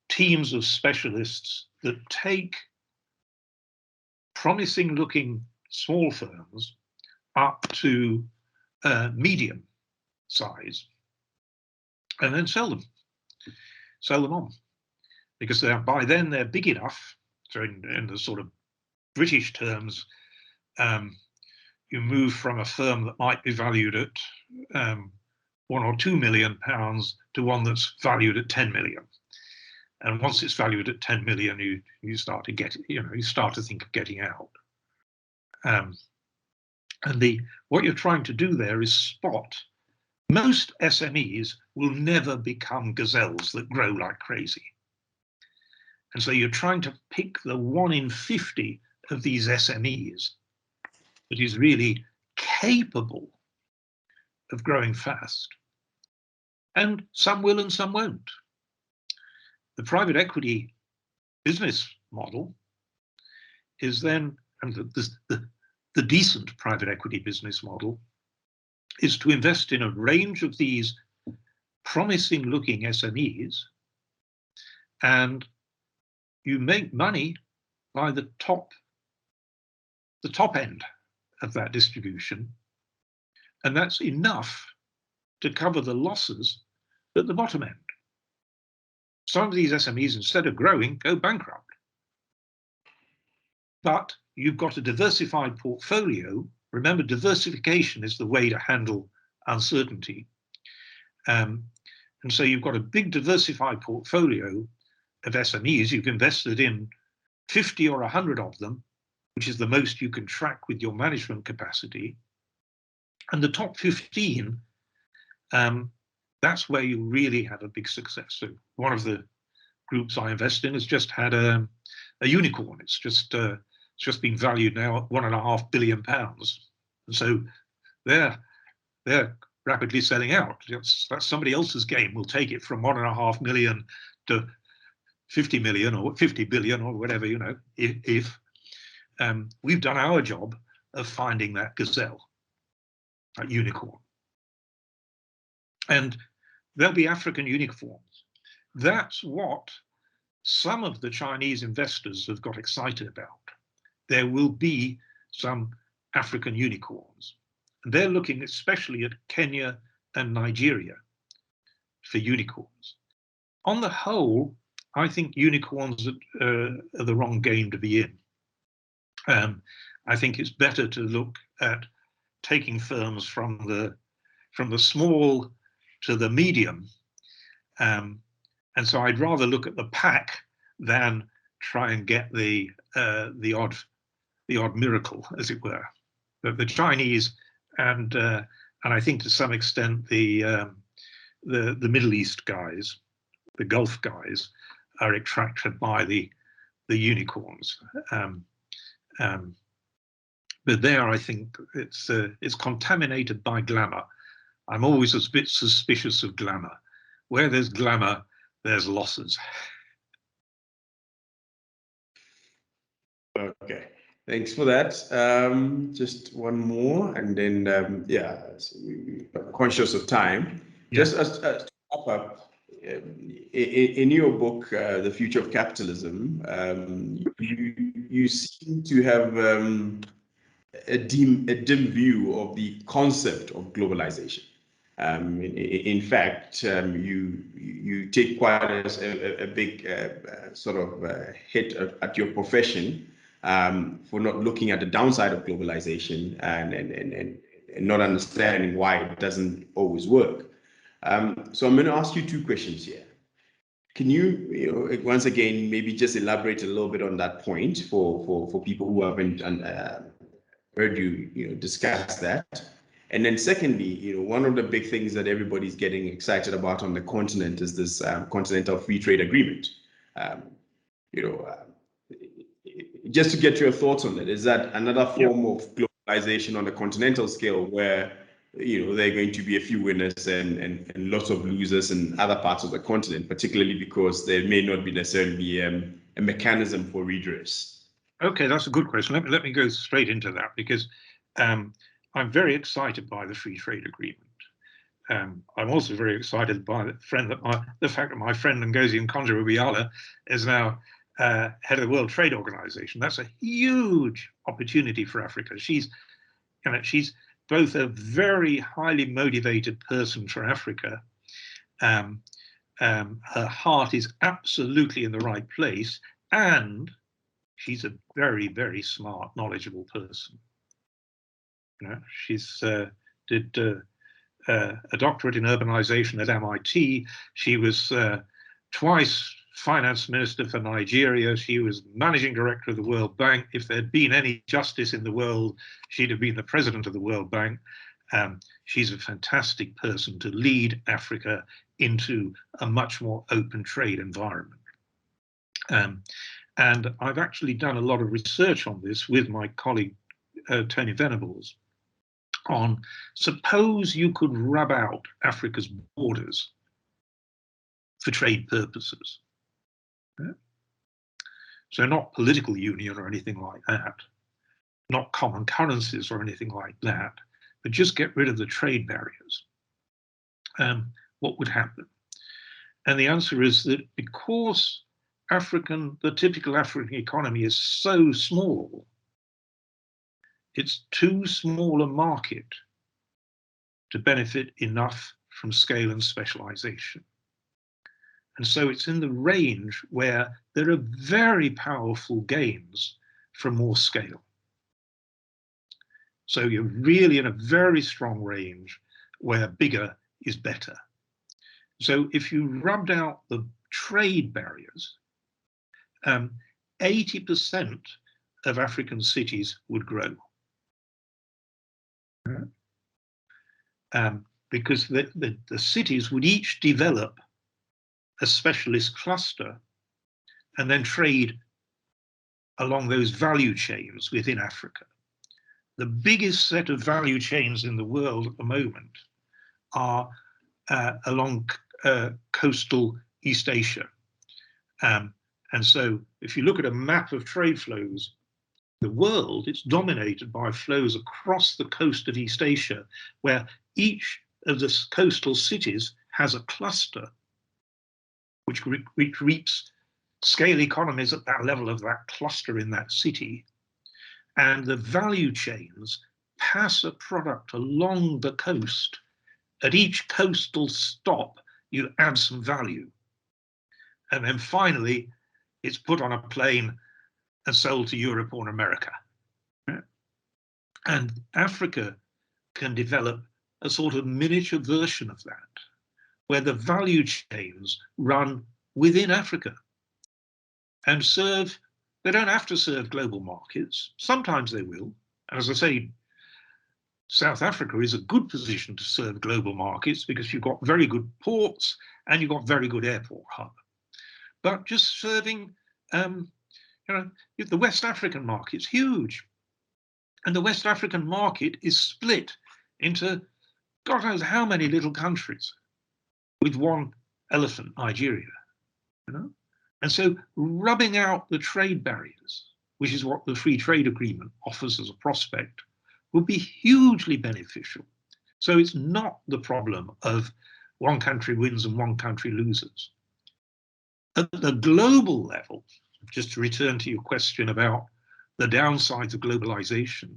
teams of specialists that take promising looking small firms up to medium size, and then sell them on, because by then they're big enough. So in the sort of British terms, you move from a firm that might be valued at £1 or £2 million to one that's valued at 10 million. And once it's valued at 10 million, you start to get, you start to think of getting out. And what you're trying to do there is spot. Most SMEs will never become gazelles that grow like crazy. And so you're trying to pick the 1 in 50 of these SMEs that is really capable of growing fast. And some will and some won't. The private equity business model is then, and the decent private equity business model is to invest in a range of these promising looking SMEs, and you make money by the top end of that distribution, and that's enough to cover the losses at the bottom end. Some of these SMEs, instead of growing, go bankrupt. But you've got a diversified portfolio. Remember, diversification is the way to handle uncertainty. And so you've got a big diversified portfolio of SMEs. You've invested in 50 or 100 of them, which is the most you can track with your management capacity. And the top 15, that's where you really have a big success. So one of the groups I invest in has just had a unicorn. It's just been valued now at £1.5 billion. And so they're rapidly selling out. That's somebody else's game. We'll take it from 1.5 million to 50 million or 50 billion or whatever, if we've done our job of finding that gazelle, that unicorn. And there'll be African unicorns. That's what some of the Chinese investors have got excited about. There will be some African unicorns. And they're looking especially at Kenya and Nigeria for unicorns. On the whole, I think unicorns are the wrong game to be in. I think it's better to look at taking firms from the small to the medium. And so I'd rather look at the pack than try and get the odd miracle, as it were. But the Chinese and I think to some extent the Middle East guys, the Gulf guys, are attracted by the unicorns. But there, I think it's contaminated by glamour. I'm always a bit suspicious of glamour. Where there's glamour, there's losses. Okay, thanks for that. Just one more, and then yeah, so we're conscious of time. Yeah. Just as to wrap up, in your book, The Future of Capitalism, you seem to have a dim view of the concept of globalization. In fact, you take quite a big sort of hit at your profession for not looking at the downside of globalization and not understanding why it doesn't always work. So I'm going to ask you two questions here. Can you, once again, maybe just elaborate a little bit on that point for people who haven't heard you discuss that? And then secondly, one of the big things that everybody's getting excited about on the continent is this continental free trade agreement. Just to get your thoughts on it, is that another form of globalization on the continental scale where there are going to be a few winners and lots of losers in other parts of the continent, particularly because there may not be necessarily a mechanism for redress? Okay, that's a good question. Let me go straight into that, because I'm very excited by the free trade agreement. I'm also very excited by the fact that my friend Ngozi Okonjo-Iweala is now head of the World Trade Organization. That's a huge opportunity for Africa. She's both a very highly motivated person for Africa. Her heart is absolutely in the right place, and she's a very, very smart, knowledgeable person. She's did a doctorate in urbanization at MIT. She was twice finance minister for Nigeria. She was managing director of the World Bank. If there'd been any justice in the world, she'd have been the president of the World Bank. She's a fantastic person to lead Africa into a much more open trade environment. And I've actually done a lot of research on this with my colleague, Tony Venables, on suppose you could rub out Africa's borders for trade purposes. Yeah? So not political union or anything like that, not common currencies or anything like that, but just get rid of the trade barriers. What would happen? And the answer is that because the typical African economy is so small, it's too small a market to benefit enough from scale and specialization. And so it's in the range where there are very powerful gains from more scale. So you're really in a very strong range where bigger is better. So if you rubbed out the trade barriers, 80% of African cities would grow. Because the cities would each develop a specialist cluster and then trade along those value chains within Africa. The biggest set of value chains in the world at the moment are along coastal East Asia. And so if you look at a map of trade flows, the world, it's dominated by flows across the coast of East Asia, where each of the coastal cities has a cluster which reaps scale economies at that level of that cluster in that city. And the value chains pass a product along the coast. At each coastal stop, you add some value. And then finally, it's put on a plane and sold to Europe or America. And Africa can develop a sort of miniature version of that, where the value chains run within Africa and serve. They don't have to serve global markets. Sometimes they will. And as I say, South Africa is a good position to serve global markets because you've got very good ports and you've got very good airport hub. But just serving, the West African market's huge. And the West African market is split into God knows how many little countries with one elephant, Nigeria. And so rubbing out the trade barriers, which is what the free trade agreement offers as a prospect, would be hugely beneficial. So it's not the problem of one country wins and one country loses. At the global level, just to return to your question about the downsides of globalization,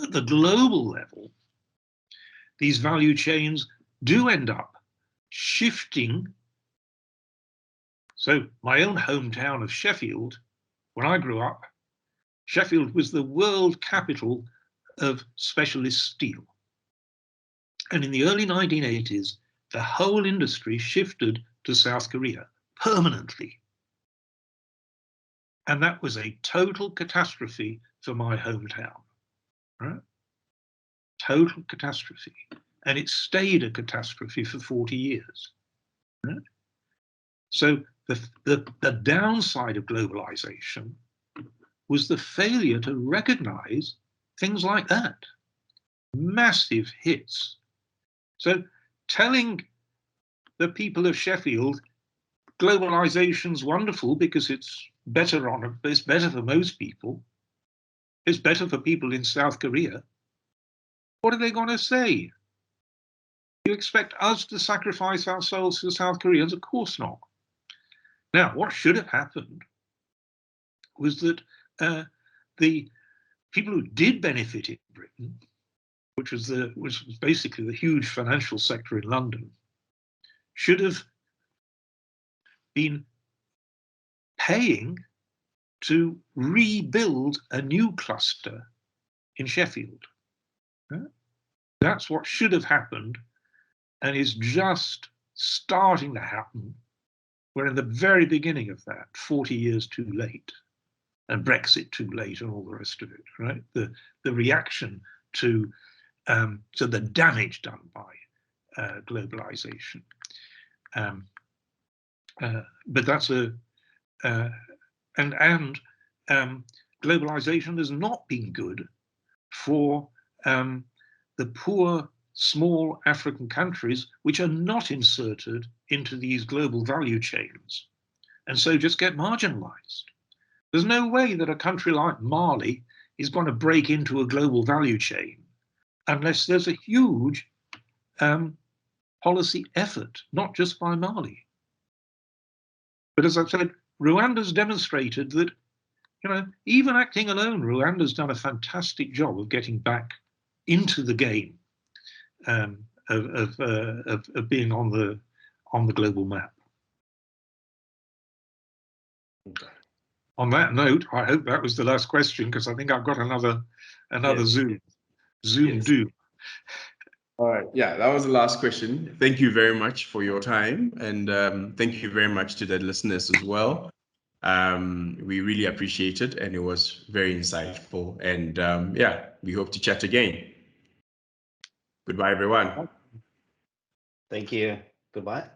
at the global level, these value chains do end up shifting. So my own hometown of Sheffield, when I grew up, Sheffield was the world capital of specialist steel. And in the early 1980s, the whole industry shifted to South Korea permanently. And that was a total catastrophe for my hometown. Right? Total catastrophe. And it stayed a catastrophe for 40 years. Right? So the downside of globalization was the failure to recognize things like that. Massive hits. So telling the people of Sheffield, globalization's wonderful because it's better for most people. It's better for people in South Korea. What are they going to say? You expect us to sacrifice ourselves for South Koreans? Of course not. Now, what should have happened was that the people who did benefit in Britain, which was basically the huge financial sector in London, should have been paying to rebuild a new cluster in Sheffield. That's what should have happened and is just starting to happen We're in the very beginning of that, 40 years too late, and Brexit too late, and all the rest of it, right? The reaction to the damage done by globalization. But that's globalization has not been good for the poor, small African countries which are not inserted into these global value chains, and so just get marginalized. There's no way that a country like Mali is going to break into a global value chain unless there's a huge policy effort, not just by Mali. But as I've said, Rwanda's demonstrated that, even acting alone, Rwanda's done a fantastic job of getting back into the game of being on the global map. Okay. On that note, I hope that was the last question, because I think I've got another Yes. Zoom Yes. due. All right. Yeah, that was the last question. Thank you very much for your time, and thank you very much to the listeners as well. We really appreciate it, and it was very insightful. And yeah, we hope to chat again. Goodbye, everyone. Thank you. Goodbye.